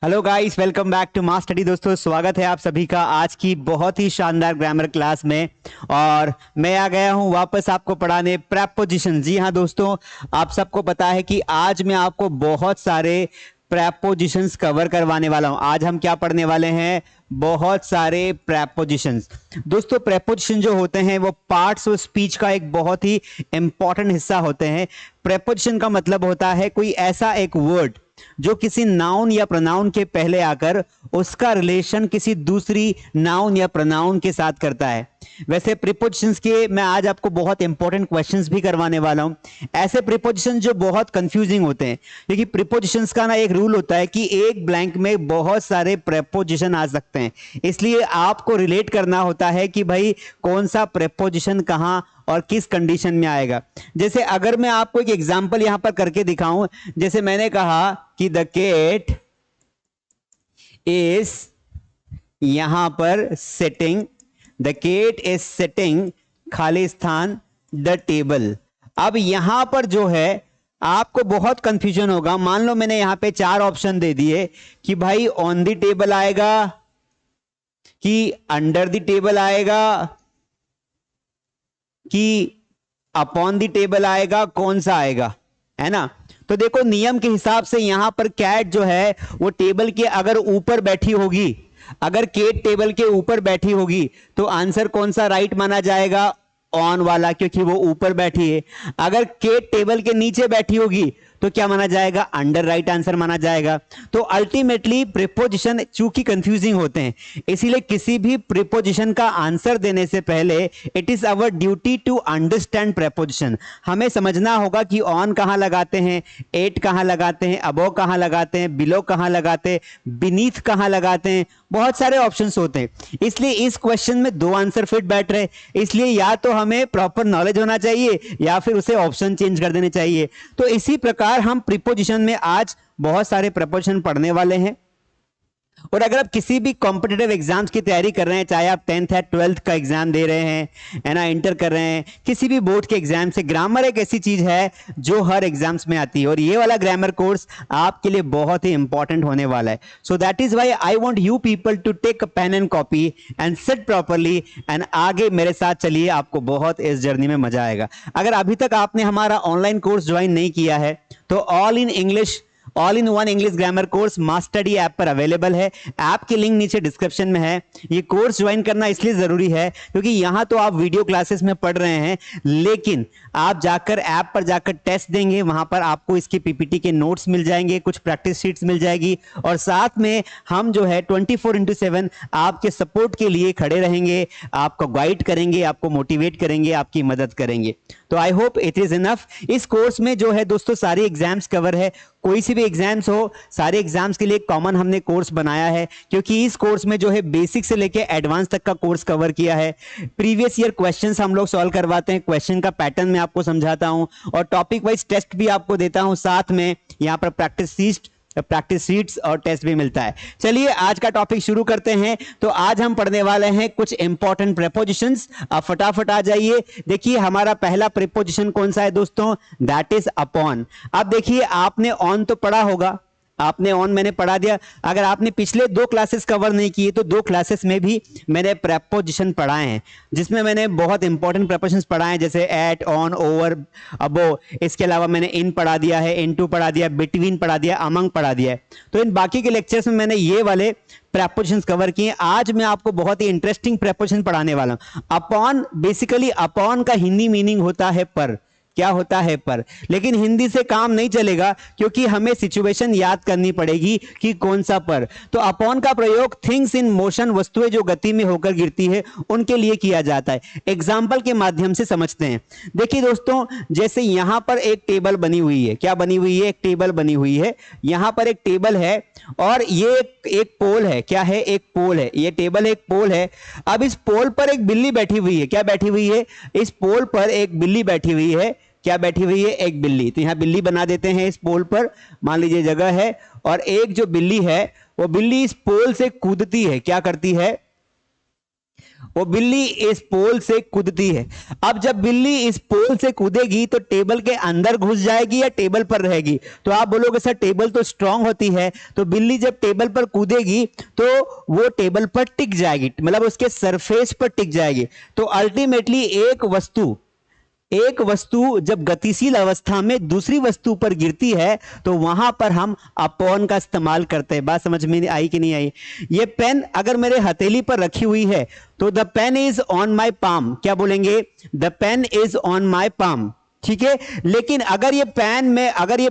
Hello guys, welcome back to mass study. दोस्तों, स्वागत है आप सभी का आज की बहुत ही शानदार ग्रामर क्लास में। और मैं आ गया हूं वापस आपको पढ़ाने प्रेपोजिशन। जी हां दोस्तों, आप सबको पता है कि आज मैं आपको बहुत सारे प्रेपोजिशंस कवर करवाने वाला हूं। आज हम क्या पढ़ने वाले हैं? बहुत सारे प्रेपोजिशंस। दोस्तों, प्रेपोजिशन जो होते हैं वो पार्ट्स ऑफ स्पीच का एक बहुत ही इंपॉर्टेंट हिस्सा होते हैं। प्रेपोजिशन का मतलब होता है कोई ऐसा एक वर्ड जो किसी नाउन या प्रोनाउन के पहले आकर उसका रिलेशन किसी दूसरी नाउन या प्रोनाउन के साथ करता है। वैसे प्रीपोजिशंस के मैं आज आपको बहुत इंपॉर्टेंट क्वेश्चंस भी करवाने वाला हूं। ऐसे प्रीपोजिशन जो बहुत कंफ्यूजिंग होते हैं, क्योंकि प्रीपोजिशंस का ना एक रूल होता है कि एक ब्लैंक में बहुत सारे प्रीपोजिशन आ सकते हैं। इसलिए आपको रिलेट करना होता है कि भाई कौन सा प्रीपोजिशन कहां और किस कंडीशन में आएगा। जैसे अगर मैं आपको एक एग्जांपल यहां पर करके दिखाऊं, जैसे मैंने कहा कि द केट इज यहां पर sitting, the cat is sitting, खाली स्थान, द टेबल। अब यहां पर जो है आपको बहुत कंफ्यूजन होगा। मान लो मैंने यहां पे चार ऑप्शन दे दिए कि भाई ऑन द टेबल आएगा, कि अंडर द टेबल आएगा, कि अपॉन द टेबल आएगा, कौन सा आएगा, है ना। तो देखो, नियम के हिसाब से यहां पर कैट जो है वो टेबल के अगर ऊपर बैठी होगी, अगर केट टेबल के ऊपर बैठी होगी तो आंसर कौन सा राइट माना जाएगा? ऑन वाला, क्योंकि वो ऊपर बैठी है। अगर केट टेबल के नीचे बैठी होगी तो क्या माना जाएगा? अंडर राइट आंसर माना जाएगा। तो अल्टीमेटली प्रीपोजिशन चूंकि कंफ्यूजिंग होते हैं, इसीलिए किसी भी प्रीपोजिशन का आंसर देने से पहले it is our duty to understand preposition. हमें समझना होगा कि ऑन कहां लगाते हैं, एट कहां लगाते हैं, अबव कहां लगाते हैं, बिलो कहां लगाते हैं, बीनीथ कहां लगाते हैं। बहुत सारे ऑप्शंस होते हैं, इसलिए इस क्वेश्चन में दो आंसर फिट बैठ रहे। इसलिए या तो हमें प्रॉपर नॉलेज होना चाहिए या फिर उसे ऑप्शन चेंज कर देने चाहिए। तो इसी प्रकार हम प्रीपोजिशन में आज बहुत सारे प्रीपोजिशन पढ़ने वाले हैं। और अगर आप किसी भी कॉम्पिटिटिव एग्जाम्स की तैयारी कर रहे हैं, चाहे आप 10th या 12th का एग्जाम दे रहे हैं, है ना, इंटर कर रहे हैं, किसी भी बोर्ड के एग्जाम से, ग्रामर एक ऐसी चीज है जो हर एग्जाम्स में आती है। और ये वाला ग्रामर कोर्स आपके लिए बहुत ही इंपॉर्टेंट होने वाला है। So that is why I want you people to take a pen and copy and sit properly and आगे मेरे साथ चलिए, आपको बहुत इस जर्नी में मजा आएगा। अगर अभी तक आपने हमारा ऑनलाइन कोर्स ज्वाइन नहीं किया है तो all in one English grammar course mass study app पर अवेलेबल है। ऐप की लिंक नीचे डिस्क्रिप्शन में है। ये कोर्स ज्वाइन करना इसलिए जरूरी है क्योंकि यहां तो आप वीडियो क्लासेस में पढ़ रहे हैं, लेकिन आप जाकर ऐप पर जाकर टेस्ट देंगे, वहां पर आपको इसके पीपीटी के नोट्स मिल जाएंगे, कुछ प्रैक्टिस शीट्स मिल जाएगी, और साथ में हम जो है 24/7 आपके सपोर्ट के लिए खड़े रहेंगे, आपको गाइड करेंगे, आपको मोटिवेट करेंगे, आपकी मदद करेंगे। तो I hope it is enough. इस कोर्स में जो है दोस्तों सारे एग्जाम्स कवर है। कोई सी भी एग्जाम्स हो, सारे एग्जाम्स के लिए कॉमन हमने कोर्स बनाया है, क्योंकि इस कोर्स में जो है बेसिक से लेके एडवांस तक का कोर्स कवर किया है। प्रीवियस ईयर क्वेश्चंस हम लोग सॉल्व करवाते हैं, क्वेश्चन का पैटर्न मैं आपको समझाता हूं, और टॉपिक वाइज टेस्ट भी आपको देता हूं, साथ में यहां पर प्रैक्टिस शीट्स और टेस्ट भी मिलता है। चलिए आज का टॉपिक शुरू करते हैं। तो आज हम पढ़ने वाले हैं कुछ इंपॉर्टेंट प्रीपोजिशंस। आप फटाफट आ जाइए। देखिए हमारा पहला प्रीपोजिशन कौन सा है दोस्तों? That is upon. अब देखिए, आपने ऑन तो पढ़ा होगा, आपने ऑन मैंने पढ़ा दिया। अगर आपने पिछले दो क्लासेस कवर नहीं किए तो दो क्लासेस में भी मैंने प्रेपोजिशन पढ़ाए हैं, जिसमें मैंने बहुत इंपॉर्टेंट प्रेपोजिशंस पढ़ाए हैं, जैसे एट, ऑन, ओवर, अबो। इसके अलावा मैंने इन पढ़ा दिया है, इनटू पढ़ा दिया, बिटवीन पढ़ा दिया, अमंग पढ़ा दिया है। तो इन बाकी के लेक्चर्स में मैंने ये वाले प्रेपोजिशंस कवर किए। आज मैं आपको बहुत ही इंटरेस्टिंग प्रेपोजिशन पढ़ाने वाला हूं। अपॉन, बेसिकली अपॉन का हिंदी मीनिंग होता है पर। क्या होता है? पर। लेकिन हिंदी से काम नहीं चलेगा, क्योंकि हमें सिचुएशन याद करनी पड़ेगी कि कौन सा पर। तो अपॉन का प्रयोग थिंग्स इन मोशन, वस्तुएं जो गति में होकर गिरती है, उनके लिए किया जाता है। एग्जाम्पल के माध्यम से समझते हैं। देखिए दोस्तों, जैसे यहां पर एक टेबल बनी हुई है। क्या बनी हुई है? एक टेबल बनी हुई है। यहां पर एक टेबल है और ये एक पोल है। क्या है? एक पोल है। ये टेबल एक पोल है। अब इस पोल पर एक बिल्ली बैठी हुई है। क्या बैठी हुई है? इस पोल पर एक बिल्ली बैठी हुई है। क्या बैठी हुई है? एक बिल्ली। तो यहां बिल्ली बना देते हैं इस पोल पर, मान लीजिए जगह है, और एक जो बिल्ली है वो बिल्ली इस पोल से कूदती है। क्या करती है? वो बिल्ली इस पोल से कूदती है। अब जब बिल्ली इस पोल से कूदेगी तो टेबल के अंदर घुस जाएगी या टेबल पर रहेगी? तो आप बोलोगे सर टेबल तो स्ट्रांग होती है, तो बिल्ली जब टेबल पर कूदेगी तो वो टेबल पर टिक जाएगी, मतलब उसके सरफेस पर टिक जाएगी। तो अल्टीमेटली एक वस्तु जब गतिशील अवस्था में दूसरी वस्तु पर गिरती है तो वहां पर हम अपॉन का इस्तेमाल करते हैं। बात समझ में आई कि नहीं आई? ये पेन अगर मेरे हथेली पर रखी हुई है तो the pen is on my palm, क्या बोलेंगे? The pen is on my palm, ठीक है। लेकिन अगर ये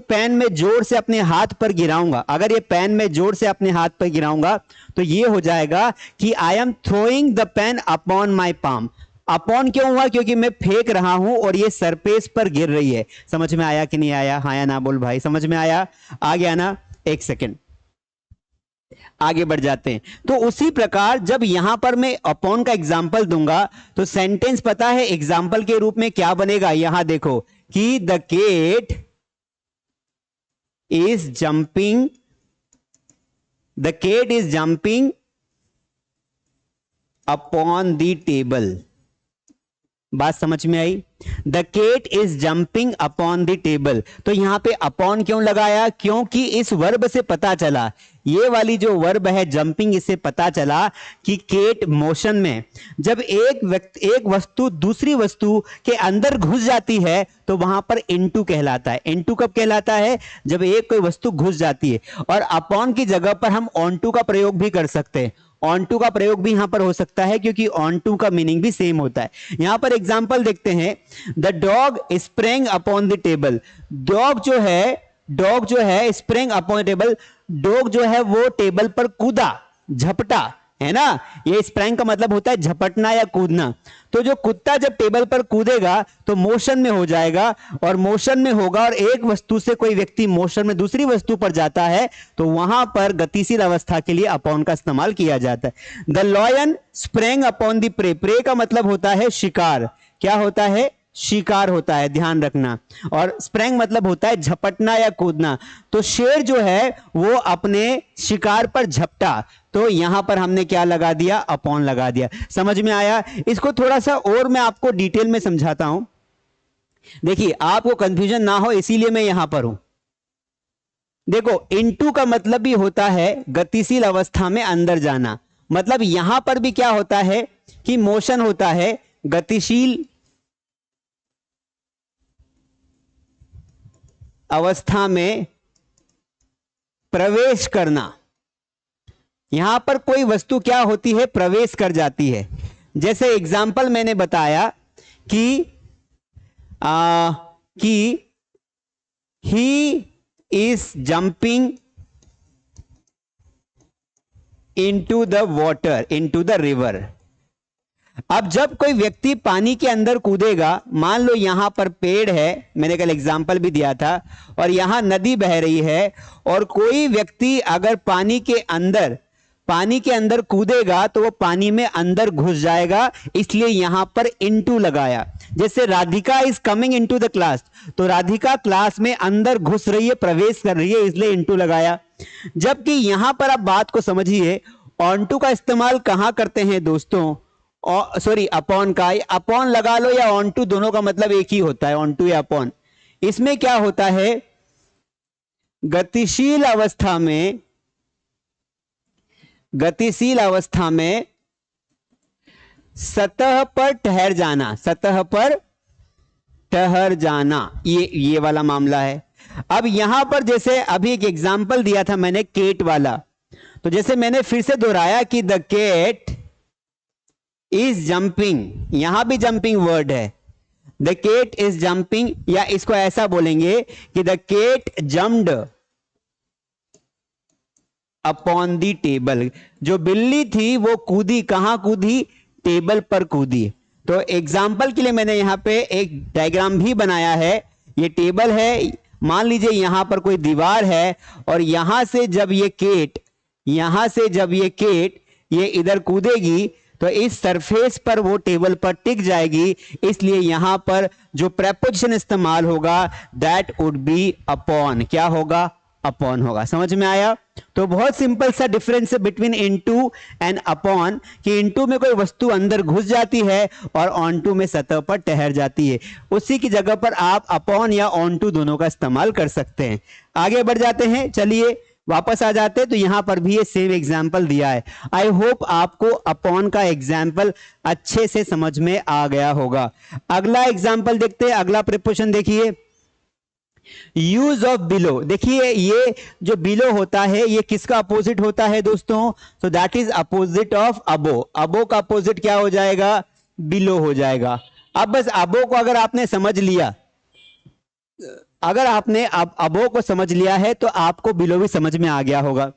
पेन में जोर से अपने हाथ पर गिराऊंगा, अगर ये पेन में जोर से अपने हाथ पर गिराऊंगा तो ये हो जाएगा कि I am throwing the pen upon my palm. Upon क्यों हुआ? क्योंकि मैं फेंक रहा हूं और ये सरफेस पर गिर रही है। समझ में आया कि नहीं आया? हाँ या ना बोल भाई, समझ में आया? आ गया ना? एक सेकेंड आगे बढ़ जाते हैं। तो उसी प्रकार जब यहां पर मैं अपॉन का एग्जाम्पल दूंगा तो सेंटेंस पता है एग्जाम्पल के रूप में क्या बनेगा? यहां देखो कि the cat is jumping, the cat is jumping upon the table. बात समझ में आई? The cat is jumping upon the table. तो यहां पे अपॉन क्यों लगाया? क्योंकि इस वर्ब से पता चला, ये वाली जो वर्ब है जंपिंग, इससे पता चला कि केट मोशन में। जब एक वस्तु दूसरी वस्तु के अंदर घुस जाती है तो वहां पर इनटू कहलाता है। इनटू कब कहलाता है? जब एक कोई वस्तु घुस जाती है। और अपॉन की जगह पर हम ऑन टू का प्रयोग भी कर सकते हैं। ऑन टू का प्रयोग भी यहां पर हो सकता है क्योंकि ऑन टू का मीनिंग भी सेम होता है। यहां पर एग्जांपल देखते हैं, the dog spring upon the table. Dog जो है स्प्रिंग अपॉन टेबल, डॉग जो है वो टेबल पर कूदा, झपटा, है ना? ये स्प्रिंग का मतलब होता है झपटना या कूदना। तो जो कुत्ता जब टेबल पर कूदेगा तो मोशन में हो जाएगा, और मोशन में होगा और एक वस्तु से कोई व्यक्ति मोशन में दूसरी वस्तु पर जाता है तो वहां पर गतिशील अवस्था के लिए अपॉन का इस्तेमाल किया जाता है। The lion spring upon the prey. Prey का मतलब होता है शिकार। क्या होता है? शिकार होता है, ध्यान रखना। और स्प्रिंग मतलब होता है झपटना या कूदना। तो शेर जो है वो अपने शिकार पर झपटा, तो यहां पर हमने क्या लगा दिया? अपॉन लगा दिया। समझ में आया? इसको थोड़ा सा और मैं आपको डिटेल में समझाता हूं। देखिए आपको कंफ्यूजन ना हो इसीलिए मैं यहां पर हूं। देखो इनटू का मतलब भी होता है गतिशील अवस्था में अंदर जाना। मतलब यहां पर भी क्या होता है कि मोशन होता है, गतिशील अवस्था में प्रवेश करना। यहां पर कोई वस्तु क्या होती है? प्रवेश कर जाती है। जैसे एग्जाम्पल मैंने बताया कि he is jumping into the water, into the river. अब जब कोई व्यक्ति पानी के अंदर कूदेगा, मान लो यहां पर पेड़ है, मैंने कल एग्जाम्पल भी दिया था, और यहां नदी बह रही है, और कोई व्यक्ति अगर पानी के अंदर कूदेगा तो वो पानी में अंदर घुस जाएगा, इसलिए यहां पर इनटू लगाया। जैसे Radhika is coming into the class, तो राधिका क्लास में अंदर घुस रही है, प्रवेश कर रही है, इसलिए इनटू लगाया। जबकि यहां पर आप बात को समझिए, ऑन टू का इस्तेमाल कहां करते हैं दोस्तों? सॉरी अपॉन का। अपॉन लगा लो या ऑन टू, दोनों का मतलब एक ही होता है, ऑन टू या अपॉन। इसमें क्या होता है? गतिशील अवस्था में सतह पर ठहर जाना, सतह पर ठहर जाना, ये वाला मामला है। अब यहां पर जैसे अभी एक एग्जाम्पल दिया था मैंने केट वाला, तो जैसे मैंने फिर से दोहराया कि द केट इज जंपिंग, यहां भी जंपिंग वर्ड है, द केट इज जंपिंग, या इसको ऐसा बोलेंगे कि the cat jumped upon the table. जो बिल्ली थी वो कूदी, कहां कूदी? टेबल पर कूदी। तो एग्जाम्पल के लिए मैंने यहां पे एक डायग्राम भी बनाया है। ये टेबल है, मान लीजिए यहां पर कोई दीवार है, और यहां से जब ये केट ये इधर कूदेगी तो इस सरफेस पर वो टेबल पर टिक जाएगी, इसलिए यहां पर जो प्रेपोजिशन इस्तेमाल होगा दैट वुड बी अपॉन। क्या होगा? अपॉन होगा। समझ में आया? तो बहुत सिंपल सा डिफरेंस है बिटवीन इनटू एंड अपॉन, कि इनटू में कोई वस्तु अंदर घुस जाती है और ऑनटू में सतह पर ठहर जाती है। उसी की जगह पर आप अपॉन या ऑनटू दोनों का इस्तेमाल कर सकते हैं। आगे बढ़ जाते हैं, चलिए वापस आ जाते हैं। तो यहां पर भी ये सेम एग्जाम्पल दिया है। आई होप आपको अपॉन का एग्जाम्पल अच्छे से समझ में आ गया होगा। अगला एग्जाम्पल देखते हैं, अगला प्रिपोजिशन देखिए, यूज ऑफ बिलो। देखिए ये जो बिलो होता है ये किसका अपोजिट होता है दोस्तों? So that is opposite of above. Above का अपोजिट क्या हो जाएगा? बिलो हो जाएगा। अब बस अबो को अगर आपने समझ लिया, अगर आपने अबो को समझ लिया है तो आपको बिलो भी समझ में आ गया होगा।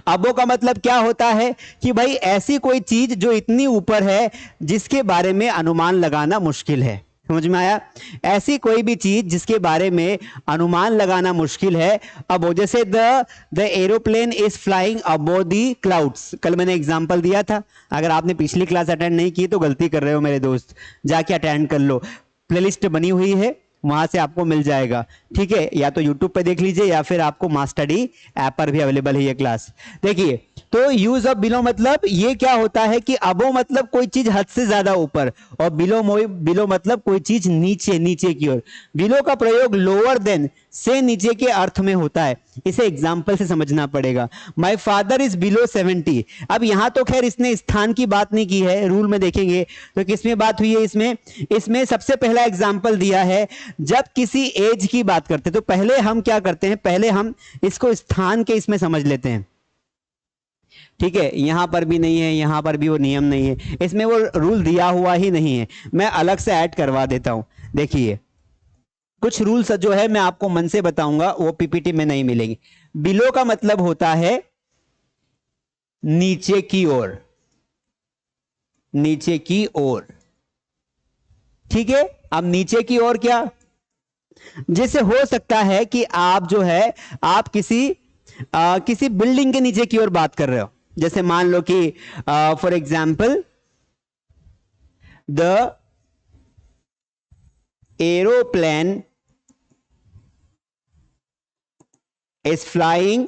अबो का मतलब क्या होता है कि भाई ऐसी कोई चीज जो इतनी ऊपर है जिसके बारे में अनुमान लगाना मुश्किल है। समझ में आया? ऐसी कोई भी चीज जिसके बारे में अनुमान लगाना मुश्किल है। अब जैसे the aeroplane is flying above the clouds, कल मैंने एग्जांपल दिया था। अगर आपने पिछली क्लास अटेंड नहीं की तो गलती कर रहे हो मेरे दोस्त, जाके अटेंड कर लो। प्लेलिस्ट बनी हुई है, वहां से आपको मिल जाएगा, ठीक है? या तो यूट्यूब पे देख लीजिए या फिर आपको मास्टडी ऐप पर भी अवेलेबल है ये क्लास। देखिए, तो यूज ऑफ बिलो मतलब ये क्या होता है कि अबो मतलब कोई चीज हद से ज्यादा ऊपर, और बिलो मतलब कोई चीज नीचे, नीचे की ओर। बिलो का प्रयोग लोअर देन से नीचे के अर्थ में होता है। इसे एग्जाम्पल से समझना पड़ेगा। My father is below 70। अब यहां तो खैर इसने स्थान की बात नहीं की है, रूल में देखेंगे तो किसमें बात हुई है? इसमें सबसे पहला एग्जाम्पल दिया है जब किसी एज की बात करते, तो पहले हम क्या करते हैं, पहले हम इसको स्थान के इसमें समझ लेते हैं, ठीक है? यहां पर भी नहीं है, यहां पर भी वो नियम नहीं है, इसमें वो रूल दिया हुआ ही नहीं है। मैं अलग से ऐड करवा देता हूं। देखिए कुछ रूल्स जो है मैं आपको मन से बताऊंगा, वो पीपीटी में नहीं मिलेंगे। बिलो का मतलब होता है नीचे की ओर, नीचे की ओर, ठीक है? अब नीचे की ओर क्या, जैसे हो सकता है कि आप जो है आप किसी बिल्डिंग के नीचे की ओर बात कर रहे हो। जैसे मान लो कि for example the aeroplane is flying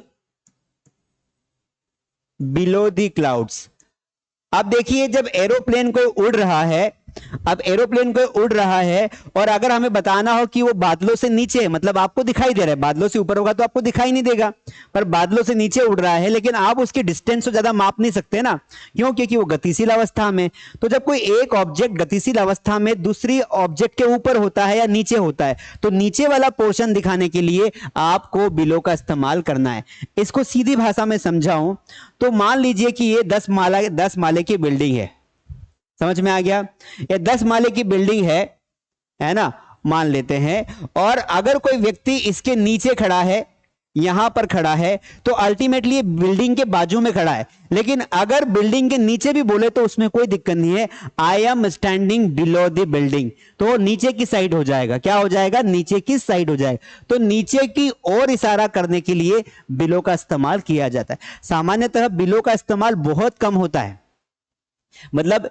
below the clouds। अब देखिए जब एरोप्लेन कोई उड़ रहा है, अब एरोप्लेन कोई उड़ रहा है और अगर हमें बताना हो कि वो बादलों से नीचे, मतलब आपको दिखाई दे रहा है, बादलों से ऊपर होगा तो आपको दिखाई नहीं देगा, पर बादलों से नीचे उड़ रहा है, लेकिन आप उसकी डिस्टेंस तो ज्यादा माप नहीं सकते ना, क्यों? क्योंकि वो गतिशील अवस्था में। तो जब कोई एक ऑब्जेक्ट गतिशील अवस्था में दूसरी ऑब्जेक्ट के ऊपर होता है या नीचे होता है, तो नीचे वाला पोर्शन दिखाने के लिए आपको बिलो का इस्तेमाल करना है। इसको सीधी भाषा में समझाऊं तो मान लीजिए कि ये 10 माले की बिल्डिंग है। समझ में आ गया? ये 10 माले की बिल्डिंग है ना, मान लेते हैं। और अगर कोई व्यक्ति इसके नीचे खड़ा है, यहां पर खड़ा है, तो अल्टीमेटली ये बिल्डिंग के बाजू में खड़ा है। लेकिन अगर बिल्डिंग के नीचे भी बोले तो उसमें कोई दिक्कत नहीं है। I am standing below the building, तो नीचे की साइड हो जाएगा। क्या हो जाएगा? नीचे की साइड हो जाएगा। तो नीचे की ओर इशारा करने के लिए बिलो का इस्तेमाल किया जाता है। सामान्यतः बिलो का इस्तेमाल बहुत कम होता है, मतलब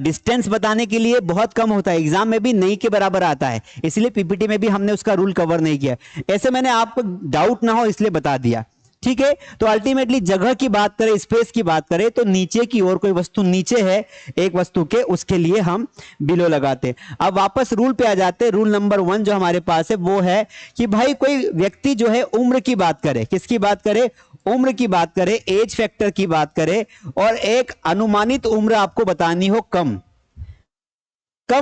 डिस्टेंस बताने के लिए बहुत कम होता है, एग्जाम में भी नहीं के बराबर आता है, इसलिए पीपीटी में भी हमने उसका रूल कवर नहीं किया। ऐसे मैंने आपको डाउट ना हो इसलिए बता दिया, ठीक है? तो अल्टीमेटली जगह की बात करें, स्पेस की बात करें, तो नीचे की ओर कोई वस्तु नीचे है एक वस्तु के, उसके लिए हम बिलो लगाते हैं। अब वापस रूल पे आ जाते हैं। रूल नंबर 1 जो हमारे पास है वो है कि भाई कोई व्यक्ति जो है उम्र की बात करे, किसकी बात करे? उम्र की बात करे, एज फैक्टर की बात करे, और एक अनुमानित उम्र आपको बतानी हो, कम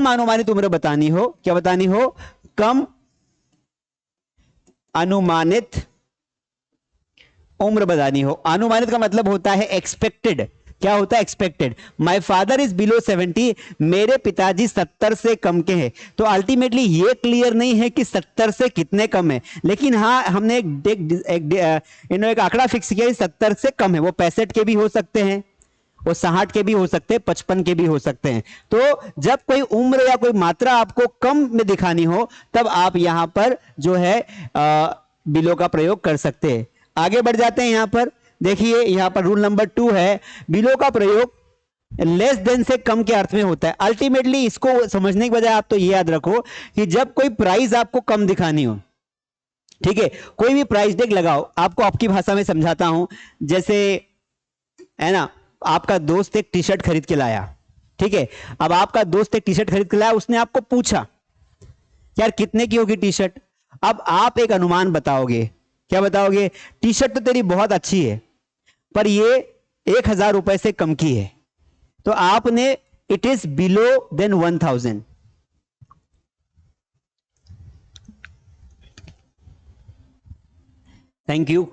अनुमानित उम्र बतानी हो। क्या बतानी हो? कम अनुमानित उम्र बतानी हो। अनुमानित का मतलब होता है एक्सपेक्टेड। क्या होता है? Expected. My father is below 70, मेरे पिताजी 70 से कम के हैं। तो अल्टीमेटली ये क्लियर नहीं है कि 70 से कितने कम है, लेकिन हाँ हमने एक आंकड़ा फिक्स किया, 70 से कम है। वो 65 के भी हो सकते हैं, वो 60 के भी हो सकते हैं, 55 के भी हो सकते हैं। तो जब कोई उम्र या कोई मात्रा आपको कम में दिखानी हो, तब आप यहां पर जो है बिलो का प्रयोग कर सकते हैं। आगे बढ़ जाते हैं। यहां पर देखिए, यहां पर रूल नंबर 2 है, बिलो का प्रयोग लेस देन से कम के अर्थ में होता है। अल्टीमेटली इसको समझने के बजाय आप तो ये याद रखो कि जब कोई प्राइस आपको कम दिखानी हो, ठीक है, कोई भी प्राइस टैग लगाओ, आपको आपकी भाषा में समझाता हूं। जैसे है ना, आपका दोस्त एक टी शर्ट खरीद के लाया, ठीक है, अब आपका दोस्त एक टी शर्ट खरीद के लाया, उसने आपको पूछा यार कितने की होगी टी शर्ट। अब आप एक अनुमान बताओगे, क्या बताओगे, टी शर्ट तो तेरी बहुत अच्छी है पर ये 1,000 रुपए से कम की है, तो आपने it is below than 1,000। Thank you.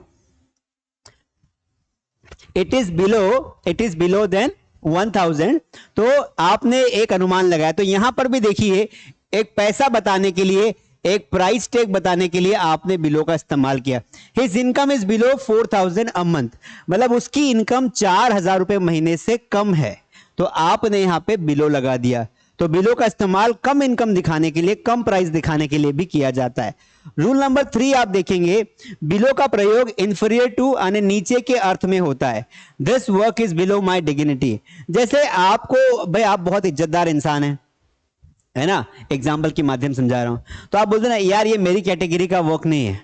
It is below than 1,000, तो आपने एक अनुमान लगाया। तो यहां पर भी देखिए, एक पैसा बताने के लिए, एक प्राइस टैग बताने के लिए आपने बिलो का इस्तेमाल किया। His income is below 4,000 a month, मतलब उसकी इनकम 4,000 रुपए महीने से कम है, तो आपने यहां पे बिलो लगा दिया। तो बिलो का इस्तेमाल कम इनकम दिखाने के लिए, कम प्राइस दिखाने के लिए भी किया जाता है। रूल नंबर 3 आप देखेंगे, बिलो का प्रयोग इंफीरियर टू यानी नीचे के अर्थ में होता है। This work is below my dignity, जैसे आपको, भाई आप बहुत इज्जतदार इंसान है ना, एग्जाम्पल के माध्यम समझा रहा हूं, तो आप बोलते ना यार ये मेरी कैटेगरी का वर्क नहीं है,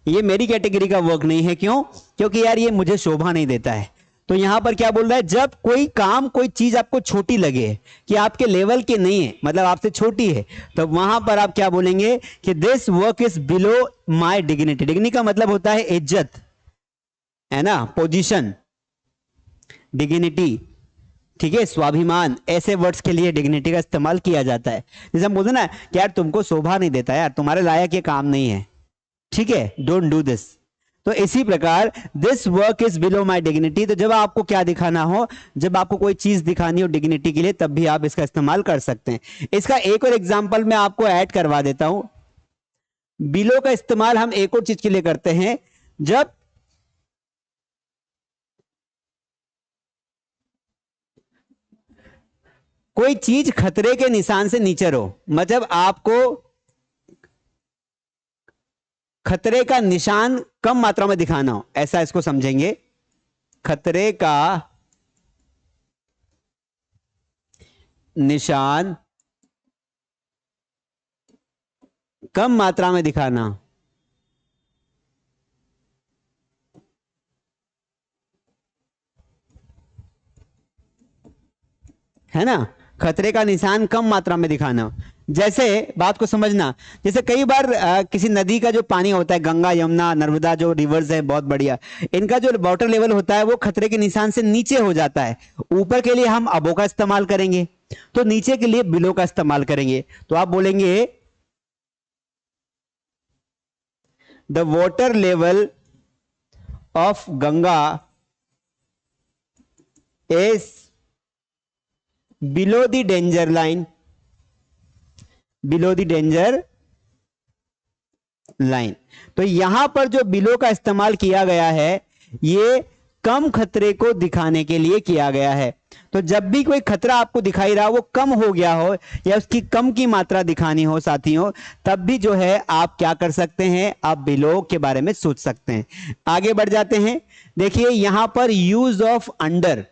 ये मेरी कैटेगरी का वर्क नहीं है, क्यों, क्योंकि यार ये मुझे शोभा नहीं देता है। तो यहां पर क्या बोल रहा है, जब कोई काम, कोई चीज आपको छोटी लगे कि आपके लेवल की नहीं है, मतलब आपसे छोटी है, तो वहां पर आप क्या बोलेंगे कि this work is below my dignity. Dignity का मतलब होता है इज्जत, है ना, पोजीशन, डिग्निटी, ठीक है, स्वाभिमान, ऐसे वर्ड्स के लिए डिग्निटी का इस्तेमाल किया जाता है। जैसे हम बोलते ना कि यार तुमको शोभा नहीं देता, यार तुम्हारे लायक ये काम नहीं है, ठीक है, डोंट डू दिस। तो इसी प्रकार this work is below my dignity, तो जब आपको क्या दिखाना हो, जब आपको कोई चीज दिखानी हो डिग्निटी के लिए, तब भी आप इसका इस्तेमाल कर सकते हैं। इसका एक और एग्जांपल मैं आपको ऐड करवा देता हूं। बिलो का इस्तेमाल हम एक और चीज के लिए करते हैं, जब कोई चीज खतरे के निशान से नीचे रहो, मतलब आपको खतरे का निशान कम मात्रा में दिखाना हो, ऐसा इसको समझेंगे। खतरे का निशान कम मात्रा में दिखाना, है ना, खतरे का निशान कम मात्रा में दिखाना। जैसे बात को समझना, जैसे कई बार किसी नदी का जो पानी होता है, गंगा यमुना नर्मदा जो रिवर्स है बहुत बढ़िया, इनका जो वाटर लेवल होता है वो खतरे के निशान से नीचे हो जाता है। ऊपर के लिए हम अबो का इस्तेमाल करेंगे, तो नीचे के लिए बिलो का इस्तेमाल करेंगे। तो आप बोलेंगे the water level of Ganga is below the danger line, below the danger line. तो यहां पर जो बिलो का इस्तेमाल किया गया है, ये कम खतरे को दिखाने के लिए किया गया है। तो जब भी कोई खतरा आपको दिखाई रहा, वो कम हो गया हो या उसकी कम की मात्रा दिखानी हो साथियों, तब भी जो है आप क्या कर सकते हैं, आप बिलो के बारे में सोच सकते हैं। आगे बढ़ जाते हैं, देखिए यहां पर यूज ऑफ अंडर।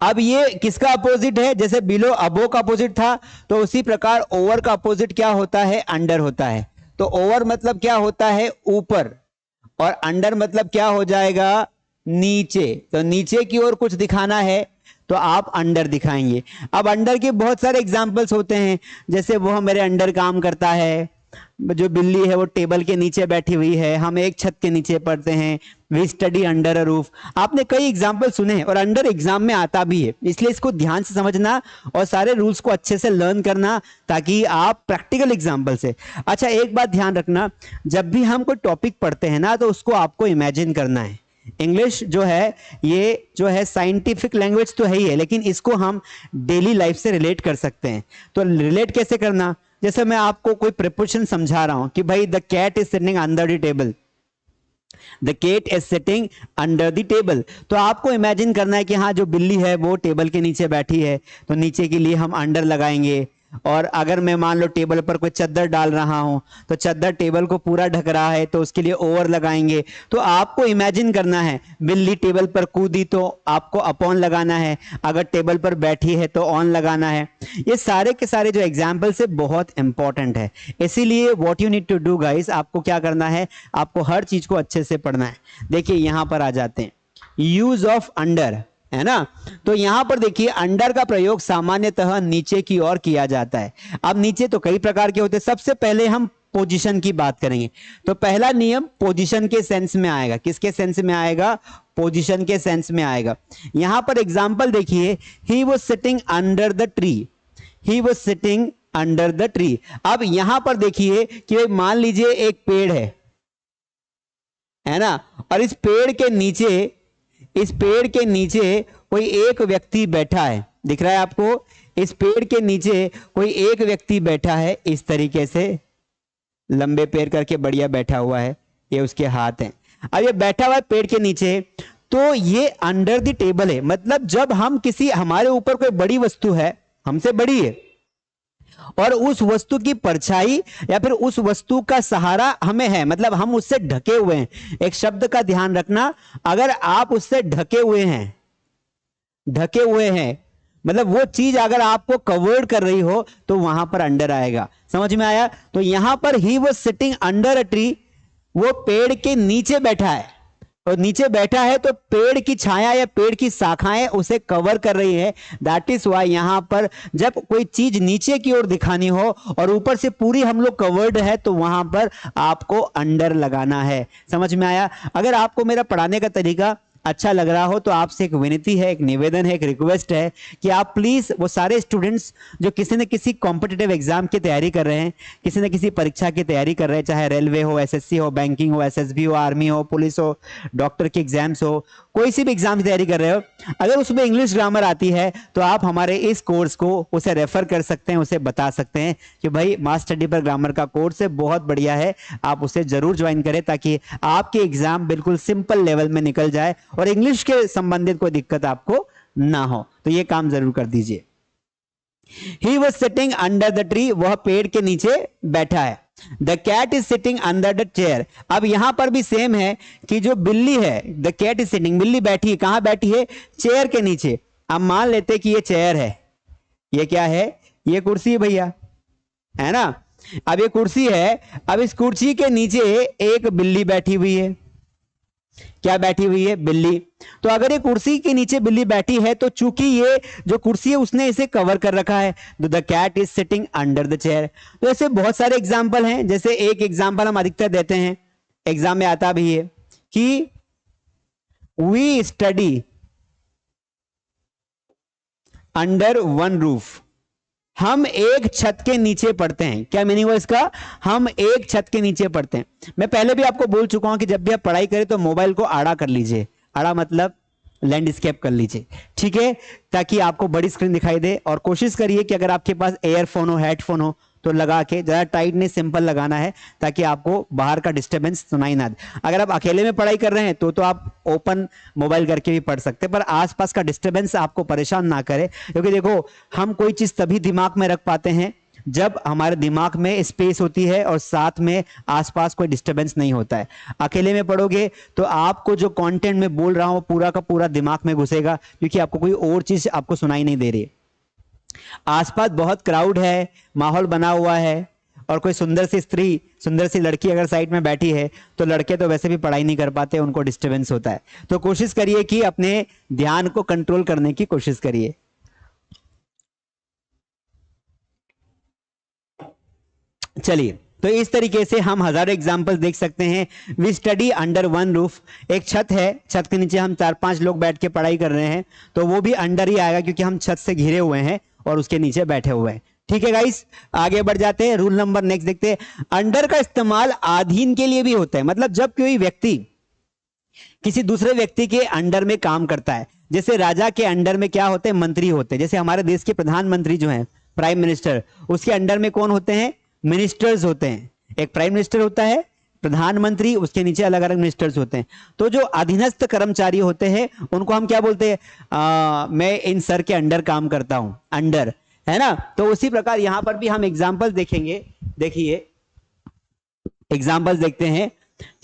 अब ये किसका अपोजिट है, जैसे बिलो अबो का अपोजिट था, तो उसी प्रकार ओवर का अपोजिट क्या होता है, अंडर होता है। तो ओवर मतलब क्या होता है, ऊपर, और अंडर मतलब क्या हो जाएगा, नीचे। तो नीचे की ओर कुछ दिखाना है तो आप अंडर दिखाएंगे। अब अंडर के बहुत सारे एग्जाम्पल्स होते हैं, जैसे वो मेरे अंडर काम करता है, जो बिल्ली है वो टेबल के नीचे बैठी हुई है, हम एक छत के नीचे पढ़ते हैं, we study under a roof. आपने कई एग्जाम्पल सुने हैं, और अंडर एग्जाम में आता भी है, इसलिए इसको ध्यान से समझना और सारे रूल्स को अच्छे से लर्न करना, ताकि आप प्रैक्टिकल एग्जाम्पल से। अच्छा एक बात ध्यान रखना, जब भी हम कोई टॉपिक पढ़ते हैं ना, तो उसको आपको इमेजिन करना है। इंग्लिश जो है, ये जो है साइंटिफिक लैंग्वेज तो है ही है, लेकिन इसको हम डेली लाइफ से रिलेट कर सकते हैं। तो रिलेट कैसे करना, जैसे मैं आपको कोई प्रिपोजिशन समझा रहा हूं कि भाई the cat is sitting under the table, the cat is sitting under the table, तो आपको इमेजिन करना है कि हाँ जो बिल्ली है वो टेबल के नीचे बैठी है, तो नीचे के लिए हम अंडर लगाएंगे। और अगर मैं मान लो टेबल पर कोई चद्दर डाल रहा हूं तो चद्दर टेबल को पूरा ढक रहा है तो उसके लिए ओवर लगाएंगे। तो आपको इमेजिन करना है, बिल्ली टेबल पर कूदी तो आपको अपॉन लगाना है, अगर टेबल पर बैठी है तो ऑन लगाना है। ये सारे के सारे जो एग्जाम्पल्स है बहुत इंपॉर्टेंट है, इसीलिए what you need to do guys, आपको क्या करना है, आपको हर चीज को अच्छे से पढ़ना है। देखिए यहां पर आ जाते हैं, यूज ऑफ अंडर, है ना। तो यहां पर देखिए अंडर का प्रयोग सामान्यतः नीचे की ओर किया जाता है। अब नीचे तो कई प्रकार के होते हैं, सबसे पहले हम पोजीशन की बात करेंगे। तो पहला नियम पोजीशन के सेंस में आएगा। किसके सेंस में आएगा? पोजीशन के सेंस में आएगा। यहां पर एग्जांपल देखिए, he was sitting under the tree, he was sitting under the tree. अब यहां पर देखिए कि मान लीजिए एक पेड़ है ना, और इस पेड़ के नीचे कोई एक व्यक्ति बैठा है, दिख रहा है आपको? इस पेड़ के नीचे कोई एक व्यक्ति बैठा है, इस तरीके से लंबे पैर करके बढ़िया बैठा हुआ है, ये उसके हाथ हैं। अब ये बैठा हुआ है पेड़ के नीचे, तो ये अंडर द टेबल है। मतलब जब हम किसी, हमारे ऊपर कोई बड़ी वस्तु है, हमसे बड़ी है, और उस वस्तु की परछाई या फिर उस वस्तु का सहारा हमें है, मतलब हम उससे ढके हुए हैं। एक शब्द का ध्यान रखना, अगर आप उससे ढके हुए हैं मतलब वो चीज अगर आपको कवर्ड कर रही हो तो वहां पर अंडर आएगा। समझ में आया? तो यहां पर he was sitting under a tree, वो पेड़ के नीचे बैठा है, और नीचे बैठा है तो पेड़ की छाया या पेड़ की शाखाएं उसे कवर कर रही है। दैट इज वाई यहां पर जब कोई चीज नीचे की ओर दिखानी हो और ऊपर से पूरी हम लोग कवर्ड है तो वहां पर आपको अंडर लगाना है। समझ में आया? अगर आपको मेरा पढ़ाने का तरीका अच्छा लग रहा हो तो आपसे एक विनती है, एक निवेदन है, एक रिक्वेस्ट है कि आप प्लीज वो सारे स्टूडेंट्स जो किसी न किसी कॉम्पिटिटिव एग्जाम की तैयारी कर रहे हैं, किसी न किसी परीक्षा की तैयारी कर रहे हैं, चाहे रेलवे हो, एसएससी हो, बैंकिंग हो, एसएसबी हो, आर्मी हो, पुलिस हो, डॉक्टर के एग्जाम्स हो, कोई सी भी एग्जाम की तैयारी कर रहे हो, अगर उसमें इंग्लिश ग्रामर आती है तो आप हमारे इस कोर्स को उसे रेफर कर सकते हैं, उसे बता सकते हैं कि भाई मास स्टडी पर ग्रामर का कोर्स है, बहुत बढ़िया है, आप उसे जरूर ज्वाइन करें ताकि आपके एग्जाम बिल्कुल सिंपल लेवल में निकल जाए और इंग्लिश के संबंधित कोई दिक्कत आपको ना हो। तो ये काम जरूर कर दीजिए। He was sitting under the tree, वह पेड़ के नीचे बैठा है। The cat is sitting under the chair। अब यहां पर भी सेम है कि जो बिल्ली है, the cat is sitting, बिल्ली बैठी है, कहां बैठी है? चेयर के नीचे। अब मान लेते कि ये चेयर है, ये क्या है? ये कुर्सी है भैया, है ना। अब ये कुर्सी है, अब इस कुर्सी के नीचे एक बिल्ली बैठी हुई है। क्या बैठी हुई है? बिल्ली। तो अगर ये कुर्सी के नीचे बिल्ली बैठी है तो चूंकि ये जो कुर्सी है उसने इसे कवर कर रखा है, तो the cat is sitting under the chair. तो ऐसे बहुत सारे एग्जाम्पल हैं, जैसे एक एग्जाम्पल हम अधिकतर देते हैं, एग्जाम में आता भी है कि we study under one roof, हम एक छत के नीचे पढ़ते हैं। क्या मीनिंग हुआ इसका? हम एक छत के नीचे पढ़ते हैं। मैं पहले भी आपको बोल चुका हूं कि जब भी आप पढ़ाई करें तो मोबाइल को आड़ा कर लीजिए, आड़ा मतलब लैंडस्केप कर लीजिए, ठीक है, ताकि आपको बड़ी स्क्रीन दिखाई दे। और कोशिश करिए कि अगर आपके पास एयरफोन हो, हेडफोन हो तो लगा के, ज्यादा टाइट नहीं, सिंपल लगाना है ताकि आपको बाहर का डिस्टरबेंस सुनाई ना दे। अगर आप अकेले में पढ़ाई कर रहे हैं तो आप ओपन मोबाइल करके भी पढ़ सकते हैं, पर आसपास का डिस्टरबेंस आपको परेशान ना करे, क्योंकि देखो हम कोई चीज तभी दिमाग में रख पाते हैं जब हमारे दिमाग में स्पेस होती है और साथ में आसपास कोई डिस्टरबेंस नहीं होता है। अकेले में पढ़ोगे तो आपको जो कंटेंट में बोल रहा हूं पूरा का पूरा दिमाग में घुसेगा, क्योंकि आपको कोई और चीज आपको सुनाई नहीं दे रही। आसपास बहुत क्राउड है, माहौल बना हुआ है, और कोई सुंदर सी स्त्री, सुंदर सी लड़की अगर साइड में बैठी है तो लड़के तो वैसे भी पढ़ाई नहीं कर पाते, उनको डिस्टरबेंस होता है। तो कोशिश करिए कि अपने ध्यान को कंट्रोल करने की कोशिश करिए। चलिए, तो इस तरीके से हम हजारों एग्जाम्पल्स देख सकते हैं। We study under one roof, एक छत है, छत के नीचे हम 4-5 लोग बैठ के पढ़ाई कर रहे हैं, तो वो भी अंडर ही आएगा क्योंकि हम छत से घिरे हुए हैं और उसके नीचे बैठे हुए हैं। ठीक है गाइस, आगे बढ़ जाते हैं। रूल नंबर नेक्स्ट देखते हैं। अंडर का इस्तेमाल अधीन के लिए भी होता है, मतलब जब कोई व्यक्ति किसी दूसरे व्यक्ति के अंडर में काम करता है। जैसे राजा के अंडर में क्या होते हैं? मंत्री होते हैं। जैसे हमारे देश के प्रधानमंत्री जो हैं, प्राइम मिनिस्टर, उसके अंडर में कौन होते हैं? मिनिस्टर्स होते हैं। एक प्राइम मिनिस्टर होता है, प्रधानमंत्री, उसके नीचे अलग अलग मिनिस्टर्स होते हैं। तो जो अधीनस्थ कर्मचारी होते हैं उनको हम क्या बोलते हैं? मैं इन सर के अंडर काम करता हूं, अंडर, है ना। तो उसी प्रकार यहां पर भी हम एग्जाम्पल देखेंगे। देखिए एग्जाम्पल देखते हैं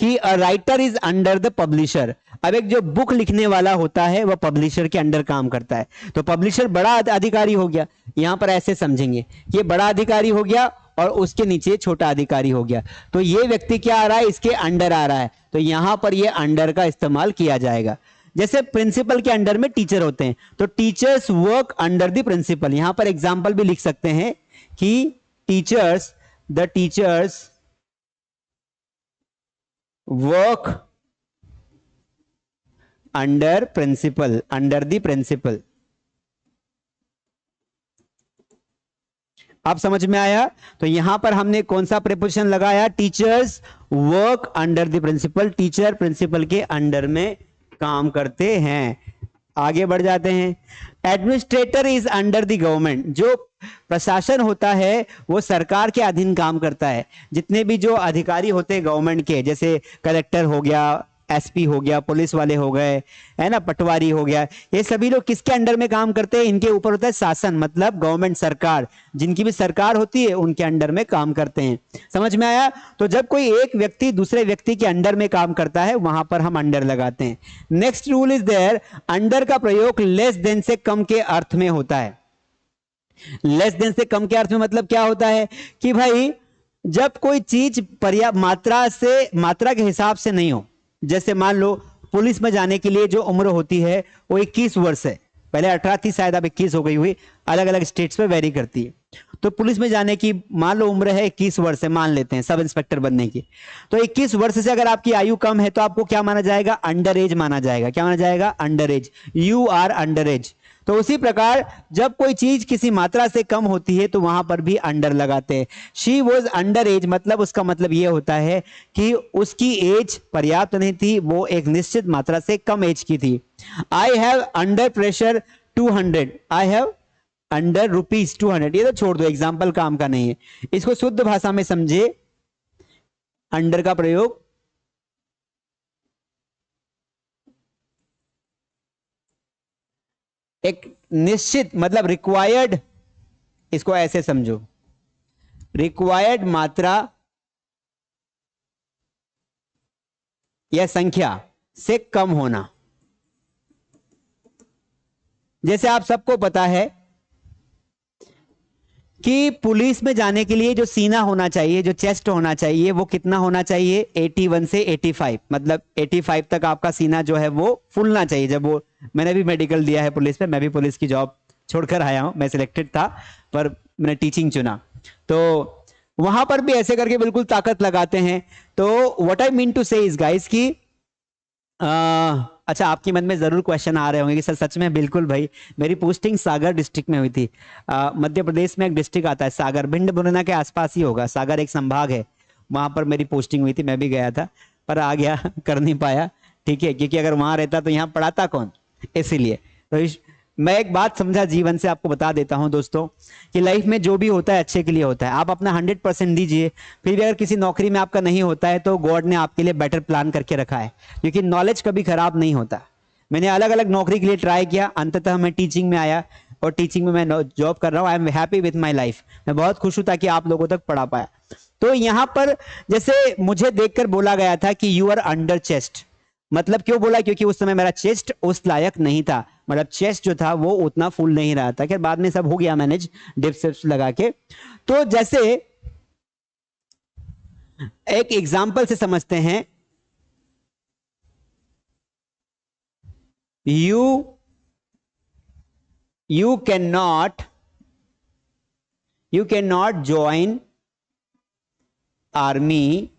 कि a writer is under the publisher. अब एक जो बुक लिखने वाला होता है वह पब्लिशर के अंडर काम करता है। तो पब्लिशर बड़ा अधिकारी हो गया, यहां पर ऐसे समझेंगे कि बड़ा अधिकारी हो गया और उसके नीचे छोटा अधिकारी हो गया। तो ये व्यक्ति क्या आ रहा है, इसके अंडर आ रहा है, तो यहां पर ये अंडर का इस्तेमाल किया जाएगा। जैसे प्रिंसिपल के अंडर में टीचर होते हैं, तो teachers work under the principal. यहां पर एग्जाम्पल भी लिख सकते हैं कि the teachers work under principal, under the principal. आप समझ में आया। तो यहां पर हमने कौन सा प्रीपोजिशन लगाया, teachers work under the principal. Teacher principal के अंडर में काम करते हैं। आगे बढ़ जाते हैं। Administrator is under the government. जो प्रशासन होता है वो सरकार के अधीन काम करता है। जितने भी जो अधिकारी होते हैं गवर्नमेंट के, जैसे कलेक्टर हो गया, एसपी हो गया, पुलिस वाले हो गए, है ना, पटवारी हो गया, ये सभी लोग किसके अंडर में काम करते हैं, इनके ऊपर होता है शासन, मतलब गवर्नमेंट, सरकार। जिनकी भी सरकार होती है उनके अंडर में काम करते हैं। समझ में आया। तो जब कोई एक व्यक्ति दूसरे व्यक्ति के अंडर में काम करता है वहां पर हम अंडर लगाते हैं। Next rule is there, under का प्रयोग लेस देन से कम के अर्थ में होता है। लेस देन से कम के अर्थ में मतलब क्या होता है कि भाई जब कोई चीज पर्याप्त मात्रा के हिसाब से नहीं हो। जैसे मान लो पुलिस में जाने के लिए जो उम्र होती है वो 21 वर्ष है, पहले 18 थी शायद, अब 21 हो गई हुई, अलग अलग स्टेट्स में वेरी करती है। तो पुलिस में जाने की मान लो उम्र है 21 वर्ष है, मान लेते हैं सब इंस्पेक्टर बनने की। तो 21 वर्ष से अगर आपकी आयु कम है तो आपको क्या माना जाएगा, अंडर एज माना जाएगा। क्या माना जाएगा, under age, you are under age. तो उसी प्रकार जब कोई चीज किसी मात्रा से कम होती है तो वहां पर भी अंडर लगाते हैं। शी वॉज अंडर एज, मतलब उसका मतलब यह होता है कि उसकी एज पर्याप्त नहीं थी, वो एक निश्चित मात्रा से कम एज की थी। I have under pressure 200, I have under rupees 200। ये तो छोड़ दो, एग्जाम्पल काम का नहीं है, इसको शुद्ध भाषा में समझे। अंडर का प्रयोग एक निश्चित, मतलब रिक्वायर्ड, इसको ऐसे समझो, रिक्वायर्ड मात्रा या संख्या से कम होना। जैसे आप सबको पता है कि पुलिस में जाने के लिए जो सीना होना चाहिए, जो चेस्ट होना चाहिए, वो कितना होना चाहिए, 81 से 85, मतलब 85 तक आपका सीना जो है वो फूलना चाहिए। जब वो, मैंने भी मेडिकल दिया है पुलिस में, मैं भी पुलिस की जॉब छोड़कर आया हूं, मैं सिलेक्टेड था पर मैंने टीचिंग चुना। तो वहां पर भी ऐसे करके बिल्कुल ताकत लगाते हैं। तो व्हाट आई मीन टू से इज गाइस कि अच्छा, आपके मन में जरूर क्वेश्चन आ रहे होंगे कि सर सच में, बिल्कुल भाई, मेरी पोस्टिंग सागर डिस्ट्रिक्ट में हुई थी। मध्य प्रदेश में एक डिस्ट्रिक्ट आता है सागर, भिंड मुरैना के आसपास ही होगा, सागर एक संभाग है, वहां पर मेरी पोस्टिंग हुई थी। मैं भी गया था पर आ गया, कर नहीं पाया, ठीक है, क्योंकि अगर वहां रहता तो यहाँ पढ़ाता कौन, इसीलिए। तो मैं एक बात समझा जीवन से, आपको बता देता हूं दोस्तों कि लाइफ में जो भी होता है अच्छे के लिए होता है। आप अपना 100% दीजिए, फिर भी अगर किसी नौकरी में आपका नहीं होता है तो गॉड ने आपके लिए बेटर प्लान करके रखा है, क्योंकि नॉलेज कभी खराब नहीं होता। मैंने अलग अलग नौकरी के लिए ट्राई किया, अंततः मैं टीचिंग में आया और टीचिंग में मैं जॉब कर रहा हूं। I am happy with my life. मैं बहुत खुश हूं ताकि आप लोगों तक पढ़ा पाया। तो यहां पर जैसे मुझे देखकर बोला गया था कि यू आर अंडर चेस्ट, मतलब क्यों बोला, क्योंकि उस समय मेरा चेस्ट उस लायक नहीं था, मतलब चेस्ट जो था वो उतना फुल नहीं रहा था। खैर बाद में सब हो गया मैनेज, डिप सिप्स लगा के। तो जैसे एक एग्जांपल से समझते हैं, you cannot join army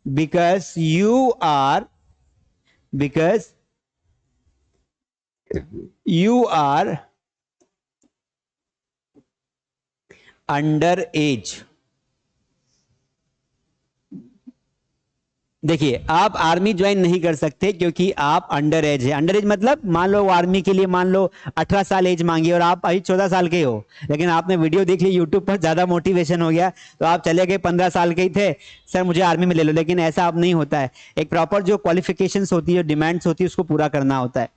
because you are under as. देखिए, आप आर्मी ज्वाइन नहीं कर सकते क्योंकि आप अंडर एज है। अंडर एज मतलब मान लो आर्मी के लिए मान लो 18 साल एज मांगी और आप अभी 14 साल के हो, लेकिन आपने वीडियो देख ली यूट्यूब पर, ज्यादा मोटिवेशन हो गया तो आप चले गए, 15 साल के ही थे, सर मुझे आर्मी में ले लो। लेकिन ऐसा अब नहीं होता है, एक प्रॉपर जो क्वालिफिकेशंस होती है, डिमांड्स होती है, उसको पूरा करना होता है।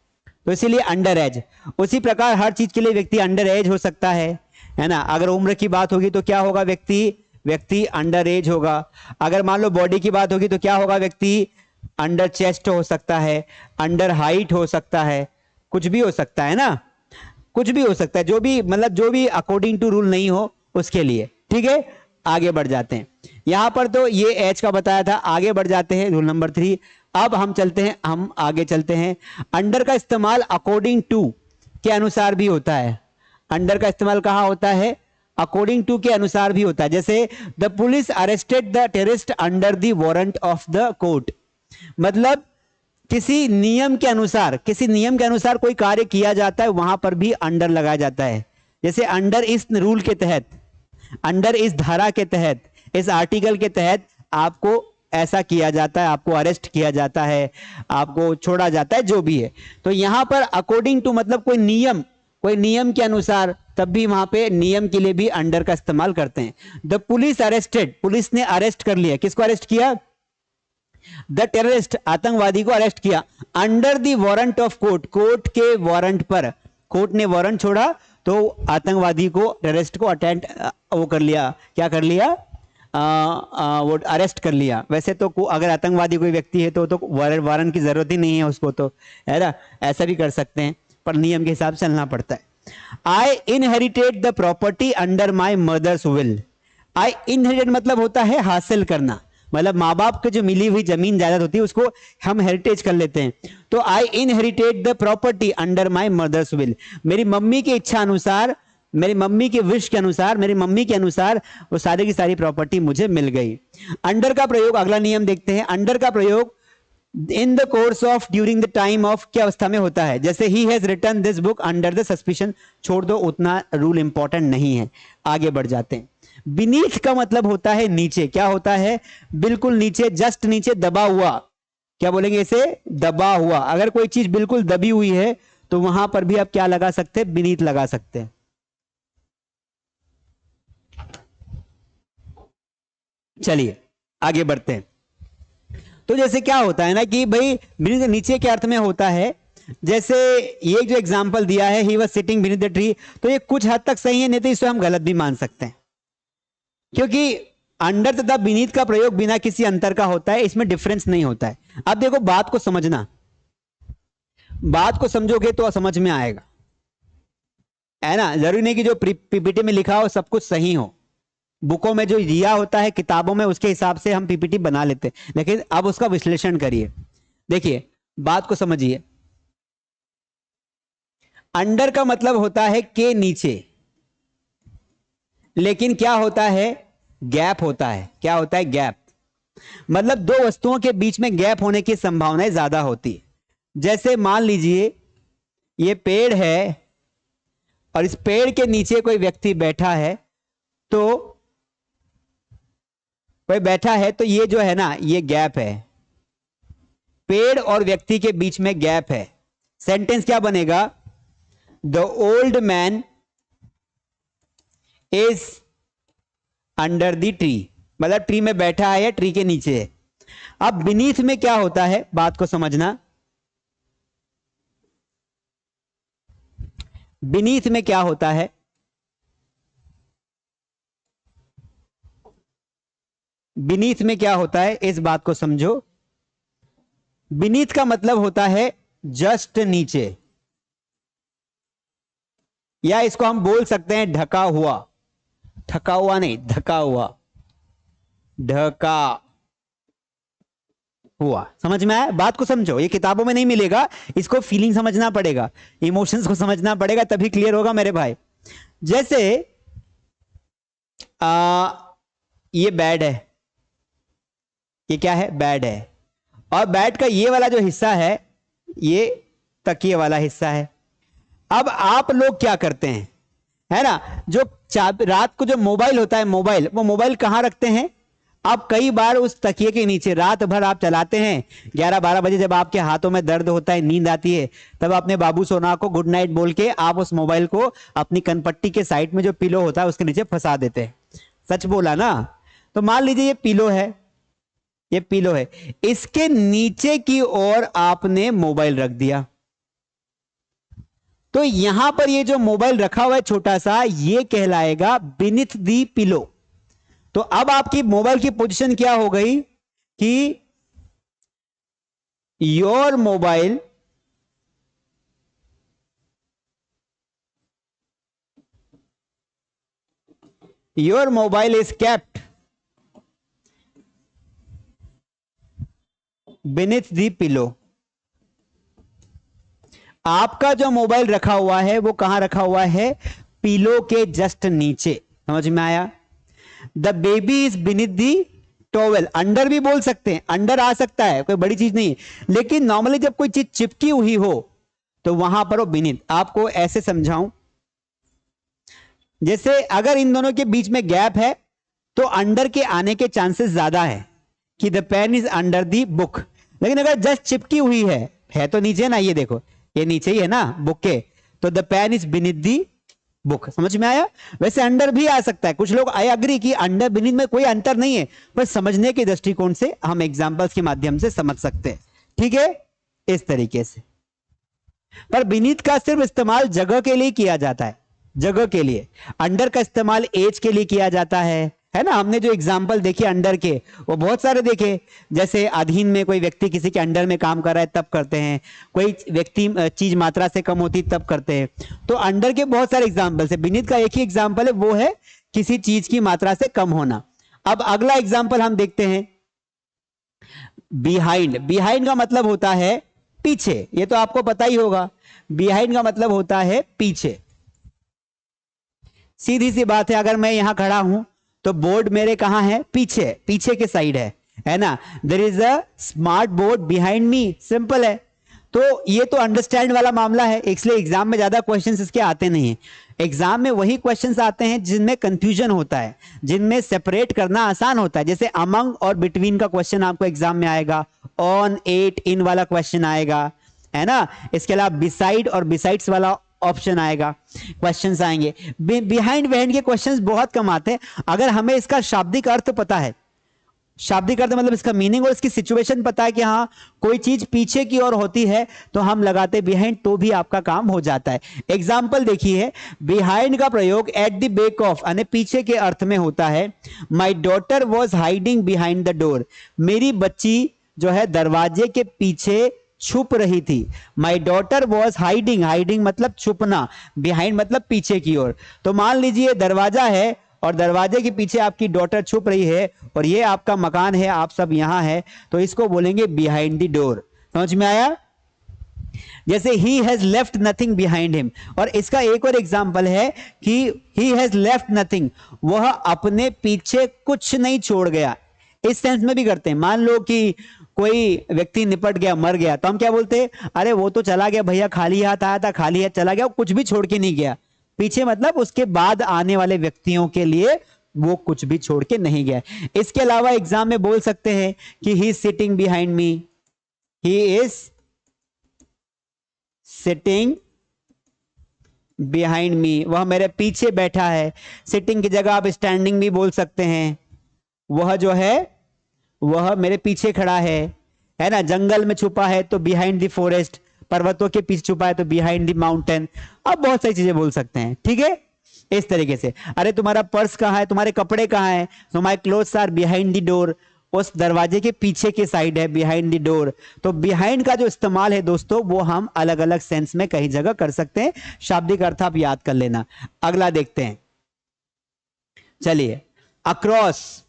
तो इसीलिए अंडर एज। उसी प्रकार हर चीज के लिए व्यक्ति अंडर एज हो सकता है ना। अगर उम्र की बात होगी तो क्या होगा, व्यक्ति अंडर एज होगा। अगर मान लो बॉडी की बात होगी तो क्या होगा, व्यक्ति अंडर चेस्ट हो सकता है, अंडर हाइट हो सकता है, कुछ भी हो सकता है ना, कुछ भी हो सकता है, जो भी मतलब जो भी अकॉर्डिंग टू रूल नहीं हो उसके लिए। ठीक है, आगे बढ़ जाते हैं। यहां पर तो ये एज का बताया था, आगे बढ़ जाते हैं रूल नंबर 3। अब हम आगे चलते हैं। अंडर का इस्तेमाल अकॉर्डिंग टू के अनुसार भी होता है। अंडर का इस्तेमाल कहां होता है, अकॉर्डिंग टू के अनुसार भी होता है। जैसे the police arrested the terrorist under the warrant of the court, मतलब किसी नियम के अनुसार कोई कार्य किया जाता है, वहां पर भी अंडर लगाया जाता है। जैसे अंडर इस रूल के तहत, अंडर इस धारा के तहत, इस आर्टिकल के तहत आपको ऐसा किया जाता है, आपको अरेस्ट किया जाता है, आपको छोड़ा जाता है, जो भी है। तो यहां पर अकॉर्डिंग टू मतलब कोई नियम के अनुसार, तब भी वहां पे नियम के लिए भी अंडर का इस्तेमाल करते हैं। द पुलिस अरेस्टेड, पुलिस ने अरेस्ट कर लिया, किसको अरेस्ट किया, द टेररिस्ट, आतंकवादी को अरेस्ट किया, under the warrant of court, court के वारंट पर, कोर्ट ने वारंट छोड़ा तो आतंकवादी को, टेररिस्ट को अटेंड वो कर लिया, क्या कर लिया, वो अरेस्ट कर लिया। वैसे तो अगर आतंकवादी कोई व्यक्ति है तो वारंट की जरूरत ही नहीं है उसको, तो है ना, ऐसा भी कर सकते हैं, पर नियम के हिसाब से चलना पड़ता है। I inherited the property under my mother's will, I inherited मतलब होता है हासिल करना, मतलब माँ बाप की जो मिली हुई जमीन जायदाद होती है उसको हम हेरिटेज कर लेते हैं। तो I inherited the property under my mother's will, मेरी मम्मी की इच्छा अनुसार, मेरी मम्मी के विश के अनुसार, मेरी मम्मी के अनुसार वो सारी की सारी प्रॉपर्टी मुझे मिल गई। अंडर का प्रयोग, अगला नियम देखते हैं। अंडर का प्रयोग in the course of, during the time of, क्या अवस्था में होता है। जैसे he has written this book under the suspicion, छोड़ दो, उतना रूल इंपॉर्टेंट नहीं है, आगे बढ़ जाते हैं। बीनीथ का मतलब होता है नीचे, क्या होता है, बिल्कुल नीचे, जस्ट नीचे, दबा हुआ, क्या बोलेंगे इसे, दबा हुआ। अगर कोई चीज बिल्कुल दबी हुई है तो वहां पर भी आप क्या लगा सकते हैं, बीनीथ लगा सकते हैं। चलिए आगे बढ़ते हैं। तो जैसे क्या होता है ना कि भाई बीनीथ नीचे के अर्थ में होता है, जैसे ये जो एग्जांपल दिया है, he was sitting beneath the tree, तो ये कुछ हद तक सही है, नहीं तो इसे हम गलत भी मान सकते हैं, क्योंकि अंडर तथा बीनीथ का प्रयोग बिना किसी अंतर का होता है, इसमें डिफरेंस नहीं होता है। अब देखो बात को समझना, बात को समझोगे तो समझ में आएगा, है ना। जरूरी नहीं कि जो पीपीटी में लिखा हो सब कुछ सही हो, बुकों में जो दिया होता है, किताबों में, उसके हिसाब से हम पीपीटी बना लेते हैं, लेकिन अब उसका विश्लेषण करिए। देखिए बात को समझिए, अंडर का मतलब होता है के नीचे, लेकिन क्या होता है, गैप होता है, क्या होता है, गैप, मतलब दो वस्तुओं के बीच में गैप होने की संभावनाएं ज्यादा होती है। जैसे मान लीजिए ये पेड़ है और इस पेड़ के नीचे कोई व्यक्ति बैठा है, तो कोई बैठा है, तो ये जो है ना, ये गैप है, पेड़ और व्यक्ति के बीच में गैप है। सेंटेंस क्या बनेगा, the old man is under the tree, मतलब ट्री में बैठा है या ट्री के नीचे है। अब बीनीथ में क्या होता है, बात को समझना, बीनीथ में क्या होता है, बीनीथ में क्या होता है, इस बात को समझो। बीनीथ का मतलब होता है जस्ट नीचे, या इसको हम बोल सकते हैं ढका हुआ, ढका हुआ नहीं, ढका हुआ, ढका हुआ, समझ में आया, बात को समझो। ये किताबों में नहीं मिलेगा, इसको फीलिंग समझना पड़ेगा, इमोशंस को समझना पड़ेगा, तभी क्लियर होगा मेरे भाई। जैसे ये बेड है, ये क्या है, बेड है, और बेड का ये वाला जो हिस्सा है, ये तकिए वाला हिस्सा है। अब आप लोग क्या करते हैं, है ना, जो रात को जो मोबाइल होता है, मोबाइल, वो मोबाइल कहां रखते हैं, आप कई बार उस तकिए के नीचे रात भर आप चलाते हैं, 11-12 बजे जब आपके हाथों में दर्द होता है, नींद आती है, तब अपने बाबू सोना को गुड नाइट बोल के आप उस मोबाइल को अपनी कनपट्टी के साइड में जो पिलो होता है उसके नीचे फंसा देते हैं। सच बोला ना। तो मान लीजिए ये पिलो है, ये पिलो है, इसके नीचे की ओर आपने मोबाइल रख दिया, तो यहां पर ये जो मोबाइल रखा हुआ है छोटा सा, ये कहलाएगा बीनीथ दी पिलो। तो अब आपकी मोबाइल की पोजीशन क्या हो गई कि your mobile is kept beneath the pillow. आपका जो मोबाइल रखा हुआ है वो कहां रखा हुआ है? पिलो के जस्ट नीचे। समझ में आया? The baby is beneath the towel. Under भी बोल सकते हैं, अंडर आ सकता है, कोई बड़ी चीज नहीं, लेकिन नॉर्मली जब कोई चीज चिपकी हुई हो तो वहां पर वो बीनीथ। आपको ऐसे समझाऊं, जैसे अगर इन दोनों के बीच में गैप है तो अंडर के आने के चांसेस ज्यादा है कि the pen is under the book. लेकिन अगर जस्ट चिपकी हुई है तो नीचे ना, ये देखो ये नीचे ही है ना बुक के, तो the pen is beneath the book. समझ में आया? वैसे अंडर भी आ सकता है। कुछ लोग आई अग्री कि अंडर बीनीथ में कोई अंतर नहीं है, पर समझने के दृष्टिकोण से हम एग्जांपल्स के माध्यम से समझ सकते हैं। ठीक है, इस तरीके से। पर बीनीथ का सिर्फ इस्तेमाल जगह के लिए किया जाता है, जगह के लिए। अंडर का इस्तेमाल एज के लिए किया जाता है ना। हमने जो एग्जाम्पल देखे अंडर के वो बहुत सारे देखे, जैसे अधीन में कोई व्यक्ति किसी के अंडर में काम कर रहा है तब करते हैं, कोई व्यक्ति चीज मात्रा से कम होती तब करते हैं। तो अंडर के बहुत सारे एग्जाम्पल है। बीनीथ का एक ही एग्जाम्पल है, वो है किसी चीज की मात्रा से कम होना। अब अगला एग्जाम्पल हम देखते हैं, बिहाइंड। बिहाइंड का मतलब होता है पीछे, ये तो आपको पता ही होगा। बिहाइंड का मतलब होता है पीछे। सीधी सी बात है, अगर मैं यहां खड़ा हूं तो बोर्ड मेरे कहां है? पीछे, पीछे के साइड है ना। There is a smart board behind me. Simple है। तो ये तो अंडरस्टैंड वाला मामला है, इसलिए एग्जाम में ज्यादा क्वेश्चंस इसके आते नहीं है। एग्जाम में वही क्वेश्चंस आते हैं जिनमें कंफ्यूजन होता है, जिनमें सेपरेट करना आसान होता है। जैसे अमंग और बिटवीन का क्वेश्चन आपको एग्जाम में आएगा, ऑन, एट, इन वाला क्वेश्चन आएगा, है ना। इसके अलावा बिसाइड और बिसाइड्स वाला ऑप्शन आएगा, क्वेश्चंस आएंगे। बिहाइंड बिहाइंड के क्वेश्चंस बहुत कम आते हैं अगर हमें इसका शाब्दिक अर्थ पता है। शाब्दिक अर्थ मतलब इसका मीनिंग और इसकी सिचुएशन पता है कि हाँ कोई चीज पीछे की ओर होती है तो हम लगाते बिहाइंड, तो भी आपका काम हो जाता है। एग्जाम्पल देखिए, बिहाइंड का प्रयोग एट द बैक ऑफ यानी पीछे के अर्थ में होता है। My daughter was hiding behind the door. मेरी बच्ची जो है दरवाजे के पीछे छुप रही थी। My daughter was hiding, hiding मतलब छुपना, बिहाइंड मतलब पीछे की ओर। तो मान लीजिए दरवाजा है और दरवाजे के पीछे आपकी डॉटर छुप रही है और ये आपका मकान है, आप सब यहां है, तो इसको बोलेंगे बिहाइंड द डोर। समझ में आया? जैसे he has left nothing behind him, और इसका एक और एग्जांपल है कि ही हैज लेफ्ट नथिंग, वह अपने पीछे कुछ नहीं छोड़ गया। इस सेंस में भी करते हैं। मान लो कि कोई व्यक्ति निपट गया, मर गया, तो हम क्या बोलते हैं? अरे वो तो चला गया भैया, खाली हाथ आया था, खाली हाथ चला गया, कुछ भी छोड़ के नहीं गया। पीछे मतलब उसके बाद आने वाले व्यक्तियों के लिए वो कुछ भी छोड़ के नहीं गया। इसके अलावा एग्जाम में बोल सकते हैं कि he is sitting behind me, he is sitting behind me, वह मेरे पीछे बैठा है। सिटिंग की जगह आप स्टैंडिंग भी बोल सकते हैं। वह जो है वह मेरे पीछे खड़ा है ना। जंगल में छुपा है तो बिहाइंड द फॉरेस्ट, पर्वतों के पीछे छुपा है तो बिहाइंड द माउंटेन। अब बहुत सारी चीजें बोल सकते हैं। ठीक है, इस तरीके से। अरे तुम्हारा पर्स कहां है, तुम्हारे कपड़े कहां है, so my clothes are behind the door, उस दरवाजे के पीछे के साइड है, बिहाइंड द डोर। तो बिहाइंड का जो इस्तेमाल है दोस्तों, वो हम अलग अलग सेंस में कई जगह कर सकते हैं। शाब्दिक अर्थ आप याद कर लेना। अगला देखते हैं, चलिए, अक्रॉस।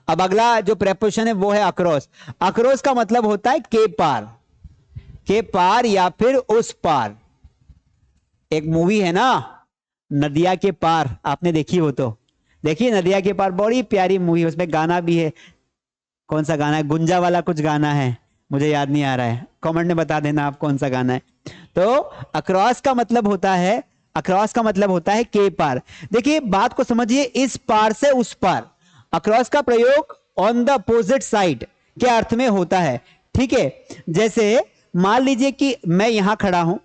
अब अगला जो प्रेपोजिशन है वो है अक्रॉस। अक्रॉस का मतलब होता है के पार, के पार या फिर उस पार। एक मूवी है ना, नदिया के पार, आपने देखी हो तो देखिए, नदिया के पार, बड़ी प्यारी मूवी है, उसमें गाना भी है। कौन सा गाना है? गुंजा वाला कुछ गाना है, मुझे याद नहीं आ रहा है, कमेंट में बता देना आप कौन सा गाना है। तो अक्रॉस का मतलब होता है, अक्रॉस का मतलब होता है के पार। देखिए बात को समझिए, इस पार से उस पार। अक्रॉस का प्रयोग ऑन द अपोजिट साइड के अर्थ में होता है। ठीक है, जैसे मान लीजिए कि मैं यहां खड़ा हूं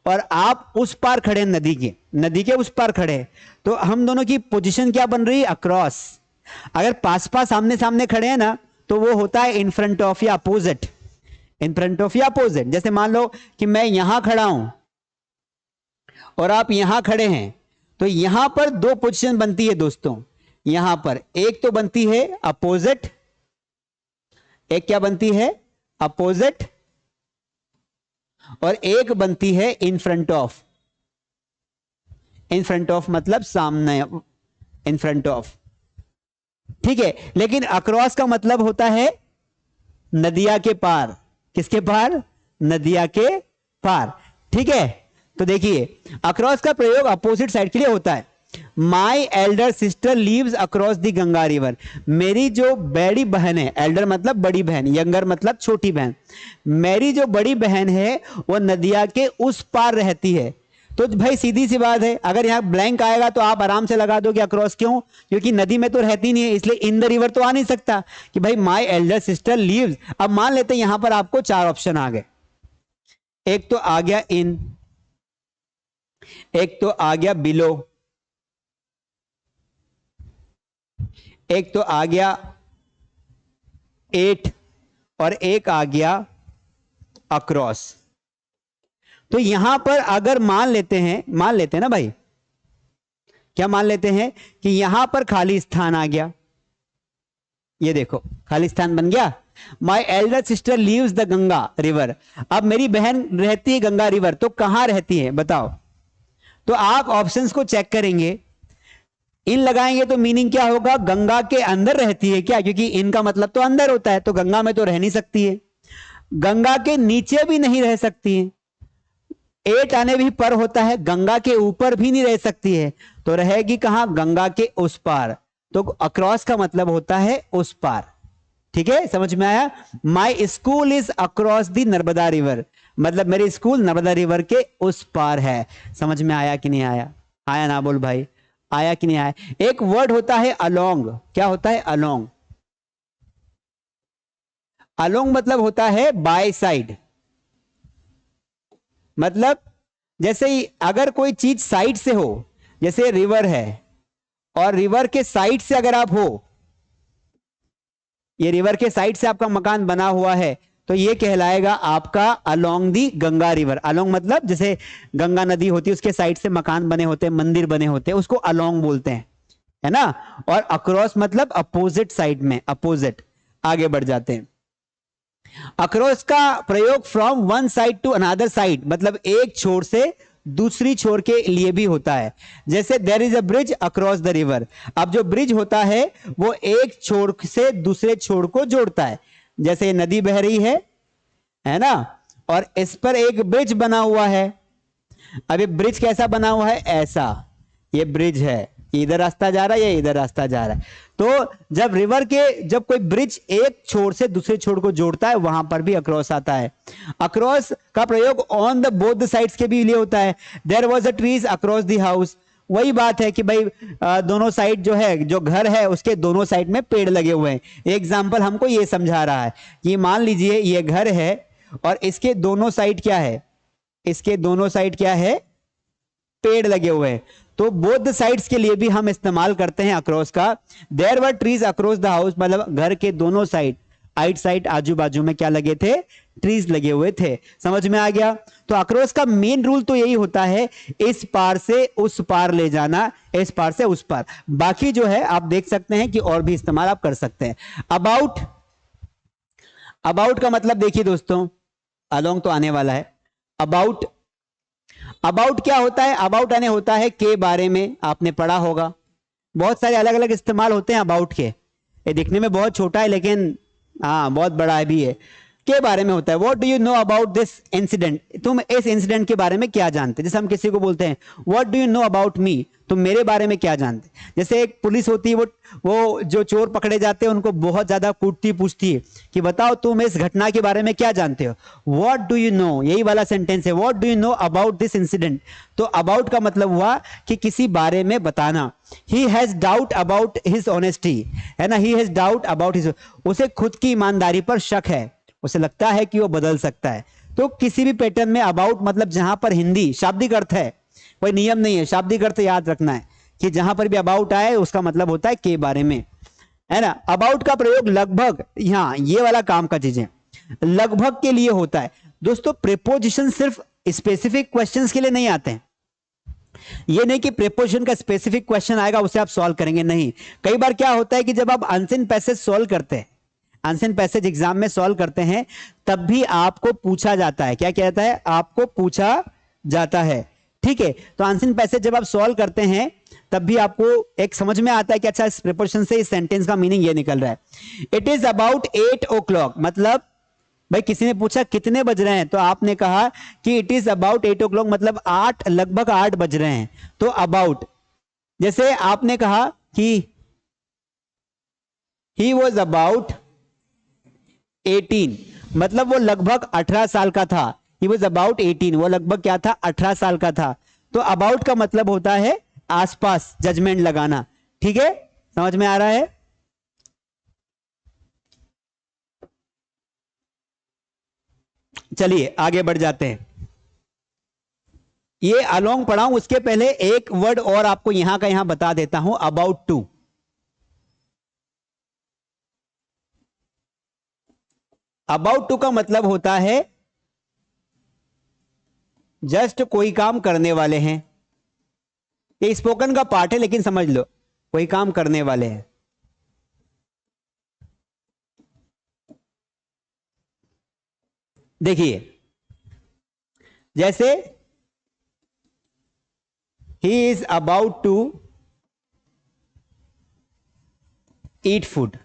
और आप उस पार खड़े, नदी के उस पार खड़े, तो हम दोनों की पोजीशन क्या बन रही है? अक्रॉस। अगर पास पास सामने सामने खड़े हैं ना, तो वो होता है इन फ्रंट ऑफ या अपोजिट, इन फ्रंट ऑफ या अपोजिट। जैसे मान लो कि मैं यहां खड़ा हूं और आप यहां खड़े हैं, तो यहां पर दो पोजीशन बनती है दोस्तों। यहां पर एक तो बनती है अपोजिट, एक क्या बनती है, अपोजिट, और एक बनती है in front of. In front of मतलब सामने, इन फ्रंट ऑफ, ठीक है। लेकिन अक्रॉस का मतलब होता है नदिया के पार। किसके पार, नदिया के पार, ठीक है। तो देखिए अक्रॉस का प्रयोग अपोजिट साइड के लिए होता है। My elder sister leaves across the Ganga river, मेरी जो बड़ी बहन है, एल्डर मतलब बड़ी बहन, यंगर मतलब छोटी बहन, मेरी जो बड़ी बहन है वो नदिया के उस पार रहती है। तो भाई सीधी सी बात है, अगर यहां ब्लैंक आएगा तो आप आराम से लगा दोगे अक्रॉस, क्यों, क्योंकि नदी में तो रहती नहीं है, इसलिए इन द रिवर तो आ नहीं सकता कि भाई माई एल्डर सिस्टर लीव्स। अब मान लेते हैं यहां पर आपको चार ऑप्शन आ गए, एक तो आ गया इन, एक तो आ गया बिलो, एक तो आ गया 8, और एक आ गया अक्रॉस। तो यहां पर अगर मान लेते हैं ना भाई, क्या मान लेते हैं कि यहां पर खाली स्थान आ गया, ये देखो खाली स्थान बन गया। My elder sister leaves the Ganga river, अब मेरी बहन रहती है गंगा रिवर, तो कहां रहती है बताओ। तो आप ऑप्शंस को चेक करेंगे, इन लगाएंगे तो मीनिंग क्या होगा, गंगा के अंदर रहती है क्या, क्योंकि इनका मतलब तो अंदर होता है, तो गंगा में तो रह नहीं सकती है। गंगा के नीचे भी नहीं रह सकती है, 8 आने भी पर होता है, गंगा के ऊपर भी नहीं रह सकती है, तो रहेगी कहां, गंगा के उस पार। तो अक्रॉस का मतलब होता है उस पार, ठीक है, समझ में आया। My school is across the Narmada river, मतलब मेरी स्कूल नर्मदा रिवर के उस पार है। समझ में आया कि नहीं आया, आया ना बोल भाई, आया कि नहीं आया। एक वर्ड होता है अलोंग, क्या होता है अलोंग, अलोंग मतलब होता है बाय साइड, मतलब जैसे ही अगर कोई चीज साइड से हो, जैसे रिवर है और रिवर के साइड से अगर आप हो, ये रिवर के साइड से आपका मकान बना हुआ है, तो ये कहलाएगा आपका along the Ganga river. Along मतलब जैसे गंगा नदी होती है उसके साइड से मकान बने होते हैं, मंदिर बने होते हैं, उसको अलोंग बोलते हैं, है ना। और अक्रॉस मतलब अपोजिट साइड में, अपोजिट। आगे बढ़ जाते हैं, अक्रॉस का प्रयोग from one side to another side, मतलब एक छोर से दूसरी छोर के लिए भी होता है। जैसे there is a bridge across the river, अब जो ब्रिज होता है वो एक छोर से दूसरे छोर को जोड़ता है। जैसे नदी बह रही है ना, और इस पर एक ब्रिज बना हुआ है। अब ये ब्रिज कैसा बना हुआ है, ऐसा, ये ब्रिज है, इधर रास्ता जा रहा है, ये इधर रास्ता जा रहा है। तो जब रिवर के, जब कोई ब्रिज एक छोर से दूसरे छोर को जोड़ता है, वहां पर भी अक्रॉस आता है। अक्रॉस का प्रयोग on the both the sides के भी लिए होता है। There was a trees across the house, वही बात है कि भाई दोनों साइड जो है, जो घर है उसके दोनों साइड में पेड़ लगे हुए हैं। एग्जाम्पल हमको ये समझा रहा है कि मान लीजिए ये घर है और इसके दोनों साइड क्या है, इसके दोनों साइड क्या है, पेड़ लगे हुए हैं। तो बोथ साइड्स के लिए भी हम इस्तेमाल करते हैं अक्रॉस का। There were trees across the house, मतलब घर के दोनों साइड, आइट साइड, आजू बाजू में क्या लगे थे, ट्रीज लगे हुए थे। समझ में आ गया। तो अक्रॉस का मेन रूल तो यही होता है, इस पार से उस पार ले जाना, इस पार से उस पार। बाकी जो है आप देख सकते हैं कि और भी इस्तेमाल आप कर सकते हैं। अबाउट, अबाउट का मतलब देखिए दोस्तों, अलोंग तो आने वाला है। अबाउट, अबाउट क्या होता है, अबाउट यानी होता है के बारे में, आपने पढ़ा होगा। बहुत सारे अलग अलग इस्तेमाल होते हैं अबाउट के, ये दिखने में बहुत छोटा है लेकिन हाँ बहुत बड़ा भी है। के बारे में होता है, what do you know about this incident, तुम इस इंसिडेंट के बारे में क्या जानते। जैसे हम किसी को बोलते हैं what do you know about me, तुम मेरे बारे में क्या जानते। जैसे एक पुलिस होती है, वो जो चोर पकड़े जाते हैं उनको बहुत ज्यादा पूछती पूछती है कि बताओ तुम इस घटना के बारे में क्या जानते हो। व्हाट डू यू नो, यही वाला सेंटेंस है, what do you know about this incident. तो अबाउट का मतलब हुआ कि किसी बारे में बताना। He has doubt about his honesty, है ना, he has doubt about his, उसे खुद की ईमानदारी पर शक है, उसे लगता है कि वो बदल सकता है। तो किसी भी पैटर्न में अबाउट मतलब जहां पर हिंदी शाब्दिक अर्थ है, कोई नियम नहीं है, शाब्दिक अर्थ याद रखना है कि जहां पर भी अबाउट आए उसका मतलब होता है के बारे में, है ना। अबाउट का प्रयोग लगभग, यहां ये वाला काम का चीजें लगभग के लिए होता है। दोस्तों प्रीपोजिशन सिर्फ स्पेसिफिक क्वेश्चंस के लिए नहीं आते हैं, ये नहीं कि प्रीपोजिशन का स्पेसिफिक क्वेश्चन आएगा उसे आप सॉल्व करेंगे, नहीं। कई बार क्या होता है कि जब आप अनसीन पैसेज सॉल्व करते हैं, अनसीन पैसेज एग्जाम में सॉल्व करते हैं, तब भी आपको पूछा जाता है, क्या कहता है, आपको पूछा जाता है, ठीक है। तो अनसीन पैसेज जब आप सॉल्व करते हैं तब भी आपको एक समझ में आता है कि अच्छा इस प्रीपोजिशन से इस सेंटेंस का मीनिंग ये निकल रहा है। इट इज अबाउट 8 o'clock, मतलब भाई किसी ने पूछा कितने बज रहे हैं, तो आपने कहा कि इट इज अबाउट 8 o'clock, मतलब 8, लगभग 8 बज रहे हैं। तो अबाउट, जैसे आपने कहा कि ही वॉज अबाउट 18, मतलब वो लगभग 18 साल का था। ही वॉज अबाउट 18, वो लगभग क्या था, 18 साल का था। तो अबाउट का मतलब होता है आसपास, जजमेंट लगाना, ठीक है, समझ में आ रहा है। चलिए आगे बढ़ जाते हैं। ये अलोंग पढ़ाऊं उसके पहले एक वर्ड और आपको यहां का यहां बता देता हूं, अबाउट टू। अबाउट टू का मतलब होता है जस्ट कोई काम करने वाले हैं। ये स्पोकन का पार्ट है लेकिन समझ लो, कोई काम करने वाले हैं। देखिए जैसे he is about to eat food,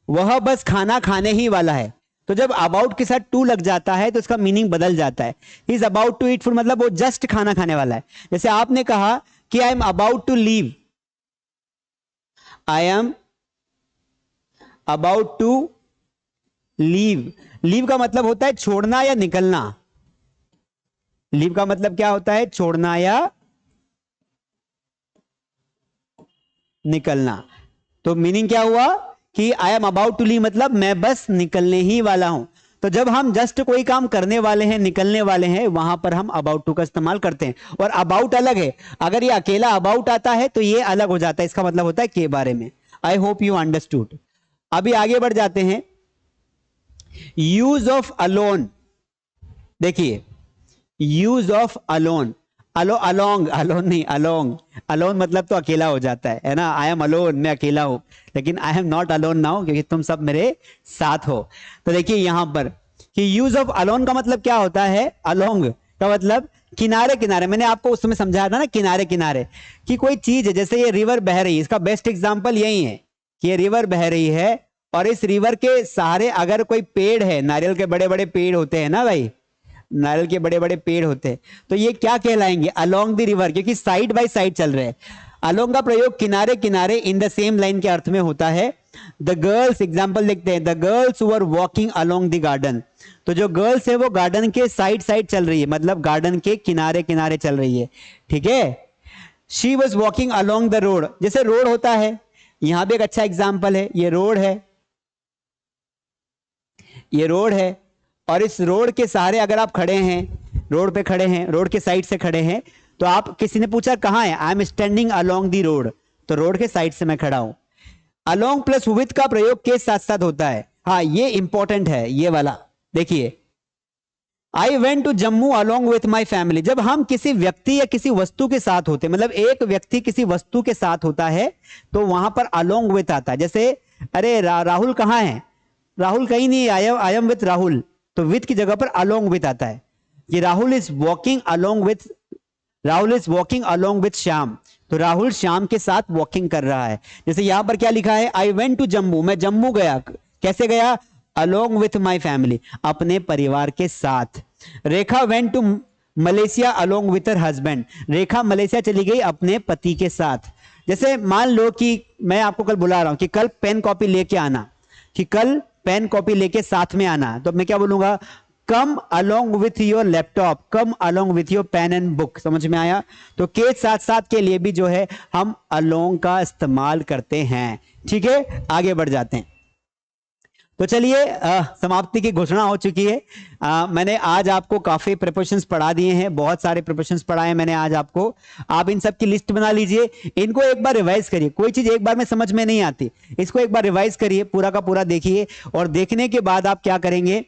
वह बस खाना खाने ही वाला है। तो जब अबाउट के साथ टू लग जाता है तो इसका मीनिंग बदल जाता है। He is about to eat food मतलब वो जस्ट खाना खाने वाला है। जैसे आपने कहा कि I am about to leave, I am about to leave. Leave का मतलब होता है छोड़ना या निकलना। लीव का मतलब क्या होता है, छोड़ना या निकलना। तो मीनिंग क्या हुआ कि I am about to leave मतलब मैं बस निकलने ही वाला हूं। तो जब हम जस्ट कोई काम करने वाले हैं, निकलने वाले हैं, वहां पर हम अबाउट टू का इस्तेमाल करते हैं। और अबाउट अलग है, अगर ये अकेला अबाउट आता है तो ये अलग हो जाता है, इसका मतलब होता है के बारे में। I hope you understood. अभी आगे बढ़ जाते हैं। यूज ऑफ अलोन, देखिए use of alone, along, alone नहीं, अलोंग। अलोन मतलब तो अकेला हो जाता है ना, आई एम अलोन, मैं अकेला हूं। लेकिन I am not alone now, क्योंकि तुम सब मेरे साथ हो। तो देखिए यहां पर कि यूज ऑफ अलोन का मतलब क्या होता है, अलोंग का मतलब किनारे किनारे। मैंने आपको उस समय समझाया था ना, किनारे किनारे, कि कोई चीज है, जैसे ये रिवर बह रही है, इसका बेस्ट एग्जांपल यही है कि ये रिवर बह रही है और इस रिवर के सहारे अगर कोई पेड़ है, नारियल के बड़े बड़े पेड़ होते हैं ना भाई, नारियल के बड़े बड़े पेड़ होते हैं, तो ये क्या कहलाएंगे, अलोंग द रिवर, क्योंकि साइड बाय साइड चल रहे हैं। अलोंग का प्रयोग किनारे किनारे, इन द सेम लाइन के अर्थ में होता है। द गर्ल्स, एग्जाम्पल देखते हैं, the girls were walking along the garden. तो जो गर्ल्स है वो गार्डन के साइड साइड चल रही है, मतलब गार्डन के किनारे किनारे चल रही है, ठीक है। She was walking along the road, जैसे रोड होता है, यहां भी एक अच्छा एग्जाम्पल है, ये रोड है, ये रोड है, और इस रोड के सहारे अगर आप खड़े हैं, रोड पे खड़े हैं, रोड के साइड से खड़े हैं, तो आप, किसी ने पूछा कहां है, I am standing along the road, तो रोड के साइड से मैं खड़ा हूं। अलोंग प्लस विथ का प्रयोग के साथ साथ होता है। हाँ ये इंपॉर्टेंट है ये वाला, देखिए I went to Jammu along with my family. जब हम किसी व्यक्ति या किसी वस्तु के साथ होते, मतलब एक व्यक्ति किसी वस्तु के साथ होता है, तो वहां पर अलोंग विथ आता है। जैसे अरे राहुल कहां है, राहुल कहीं नहीं, आई एम विथ राहुल, तो विथ की जगह पर अलोंग विथ आता है कि Rahul is walking along with, Rahul is walking along with Shyam, तो राहुल श्याम के साथ वॉकिंग कर रहा है। जैसे यहां पर क्या लिखा है, आई वेंट टू जम्मू, मैं जम्मू गया, कैसे गया, अलोंग विथ माई फैमिली, अपने परिवार के साथ। Rekha went to Malaysia along with her husband, Rekha Malaysia चली गई अपने पति के साथ। जैसे मान लो कि मैं आपको कल बुला रहा हूं कि कल पेन कॉपी लेके आना, कि कल पेन कॉपी लेके साथ में आना, तो मैं क्या बोलूंगा, come along with your laptop, come along with your pen and book. समझ में आया। तो के साथ साथ के लिए भी जो है हम अलोंग का इस्तेमाल करते हैं, ठीक है। आगे बढ़ जाते हैं। तो चलिए समाप्ति की घोषणा हो चुकी है। मैंने आज आपको काफी प्रिपरेशंस पढ़ा दिए हैं, बहुत सारे प्रिपरेशंस पढ़ाए मैंने आज आपको। आप इन सब की लिस्ट बना लीजिए, इनको एक बार रिवाइज करिए। कोई चीज एक बार में समझ में नहीं आती, इसको एक बार रिवाइज करिए, पूरा का पूरा देखिए, और देखने के बाद आप क्या करेंगे,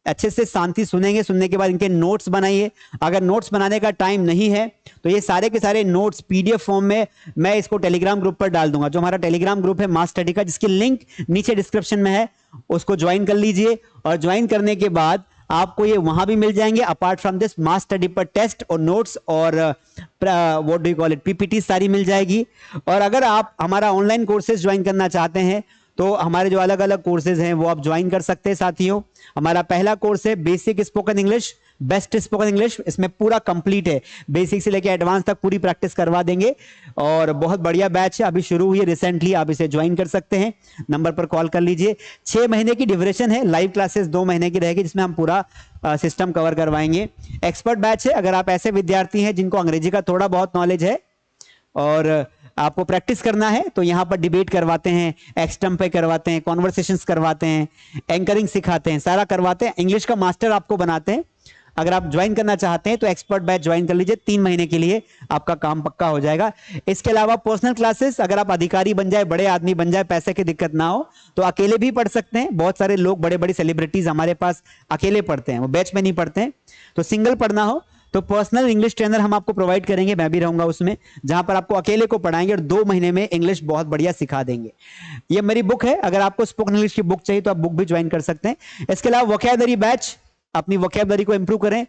अच्छे से शांति सुनेंगे, सुनने के बाद इनके नोट्स बनाइए। अगर नोट्स बनाने का टाइम नहीं है तो ये सारे के सारे नोट्स पीडीएफ फॉर्म में मैं इसको टेलीग्राम ग्रुप पर डाल दूंगा। जो हमारा टेलीग्राम ग्रुप है मास स्टडी का, जिसकी लिंक नीचे डिस्क्रिप्शन में है, उसको ज्वाइन कर लीजिए। और ज्वाइन करने के बाद आपको ये वहां भी मिल जाएंगे apart from this mass study पर टेस्ट और नोट्स और what do you call it PPT सारी मिल जाएगी। और अगर आप हमारा ऑनलाइन कोर्सेज ज्वाइन करना चाहते हैं तो हमारे जो अलग अलग कोर्सेज हैं वो आप ज्वाइन कर सकते हैं साथियों। हमारा पहला कोर्स है basic spoken English, best spoken English. इसमें पूरा कंप्लीट है, बेसिक से लेकर एडवांस तक पूरी प्रैक्टिस करवा देंगे और बहुत बढ़िया बैच है, अभी शुरू हुई है रिसेंटली। आप इसे ज्वाइन कर सकते हैं, नंबर पर कॉल कर लीजिए। 6 महीने की ड्यूरेशन है, लाइव क्लासेस 2 महीने की रहेगी जिसमें हम पूरा सिस्टम कवर करवाएंगे। एक्सपर्ट बैच है, अगर आप ऐसे विद्यार्थी हैं जिनको अंग्रेजी का थोड़ा बहुत नॉलेज है और आपको प्रैक्टिस करना है तो यहां पर डिबेट करवाते हैं, एक्सटर्म पे करवाते हैं, कॉन्वर्सेशंस करवाते हैं, एंकरिंग सिखाते हैं, सारा करवाते हैं। इंग्लिश का मास्टर आपको बनाते हैं। अगर आप ज्वाइन करना चाहते हैं तो एक्सपर्ट बैच ज्वाइन कर लीजिए, 3 महीने के लिए आपका काम पक्का हो जाएगा। इसके अलावा पर्सनल क्लासेस, अगर आप अधिकारी बन जाए, बड़े आदमी बन जाए, पैसे की दिक्कत ना हो तो अकेले भी पढ़ सकते हैं। बहुत सारे लोग, बड़े बड़े सेलिब्रिटीज हमारे पास अकेले पढ़ते हैं, वो बैच में नहीं पढ़ते हैं। तो सिंगल पढ़ना हो तो पर्सनल इंग्लिश ट्रेनर हम आपको प्रोवाइड करेंगे, मैं भी रहूंगा उसमें, जहां पर आपको अकेले को पढ़ाएंगे और 2 महीने में इंग्लिश बहुत बढ़िया सिखा देंगे। ये मेरी बुक है, अगर आपको स्पोकन इंग्लिश की बुक चाहिए तो आप बुक भी ज्वाइन कर सकते हैं। इसके अलावा वोकैबुलरी बैच, अपनी वोकैबुलरी को इंप्रूव करें,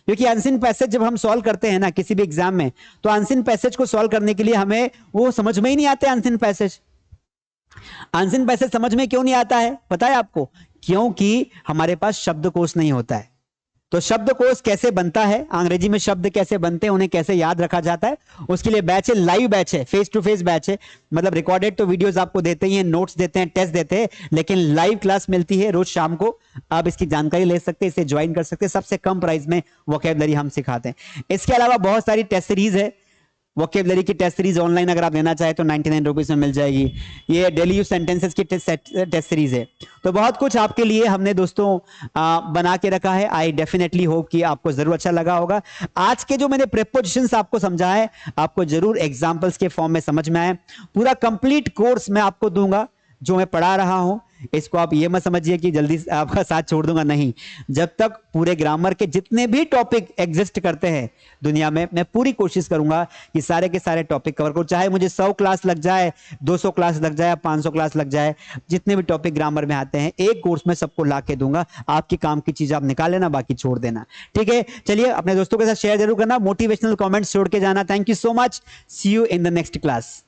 क्योंकि अनसीन पैसेज जब हम सॉल्व करते हैं ना किसी भी एग्जाम में, तो अनसीन पैसेज को सॉल्व करने के लिए हमें वो समझ में ही नहीं आते। अनसीन पैसेज समझ में क्यों नहीं आता है पता है आपको? क्योंकि हमारे पास शब्दकोश नहीं होता है। तो शब्दकोश कैसे बनता है, अंग्रेजी में शब्द कैसे बनते हैं, उन्हें कैसे याद रखा जाता है, उसके लिए बैच है, लाइव बैच है, फेस टू फेस बैच है। मतलब रिकॉर्डेड तो वीडियोस आपको देते ही हैं, नोट्स देते हैं, टेस्ट देते हैं, लेकिन लाइव क्लास मिलती है रोज शाम को। आप इसकी जानकारी ले सकते हैं, इसे ज्वाइन कर सकते हैं। सबसे कम प्राइस में वोकैबुलरी हम सिखाते हैं। इसके अलावा बहुत सारी टेस्ट सीरीज है, वोकैबुलरी की टेस्ट सीरीज ऑनलाइन अगर आप लेना चाहे तो 99 रुपीज में मिल जाएगी। ये डेली यूज सेंटेंसेस की टेस्ट सीरीज है। तो बहुत कुछ आपके लिए हमने दोस्तों बना के रखा है। आई डेफिनेटली होप कि आपको जरूर अच्छा लगा होगा। आज के जो मैंने प्रीपोजिशंस आपको समझाए, आपको जरूर एग्जांपल्स के फॉर्म में समझ में आए। पूरा कंप्लीट कोर्स मैं आपको दूंगा जो मैं पढ़ा रहा हूं। इसको आप ये मत समझिए कि जल्दी आपका साथ छोड़ दूंगा, नहीं। जब तक पूरे ग्रामर के जितने भी टॉपिक एग्जिस्ट करते हैं दुनिया में, मैं पूरी कोशिश करूंगा कि सारे के सारे टॉपिक कवर करूं। चाहे मुझे 100 क्लास लग जाए, 200 क्लास लग जाए, 500 क्लास लग जाए, जितने भी टॉपिक ग्रामर में आते हैं एक कोर्स में सबको ला के दूंगा। आपकी काम की चीज आप निकाल लेना, बाकी छोड़ देना, ठीक है? चलिए अपने दोस्तों के साथ शेयर जरूर करना, मोटिवेशनल कॉमेंट्स छोड़ के जाना। Thank you so much, see you in the next class.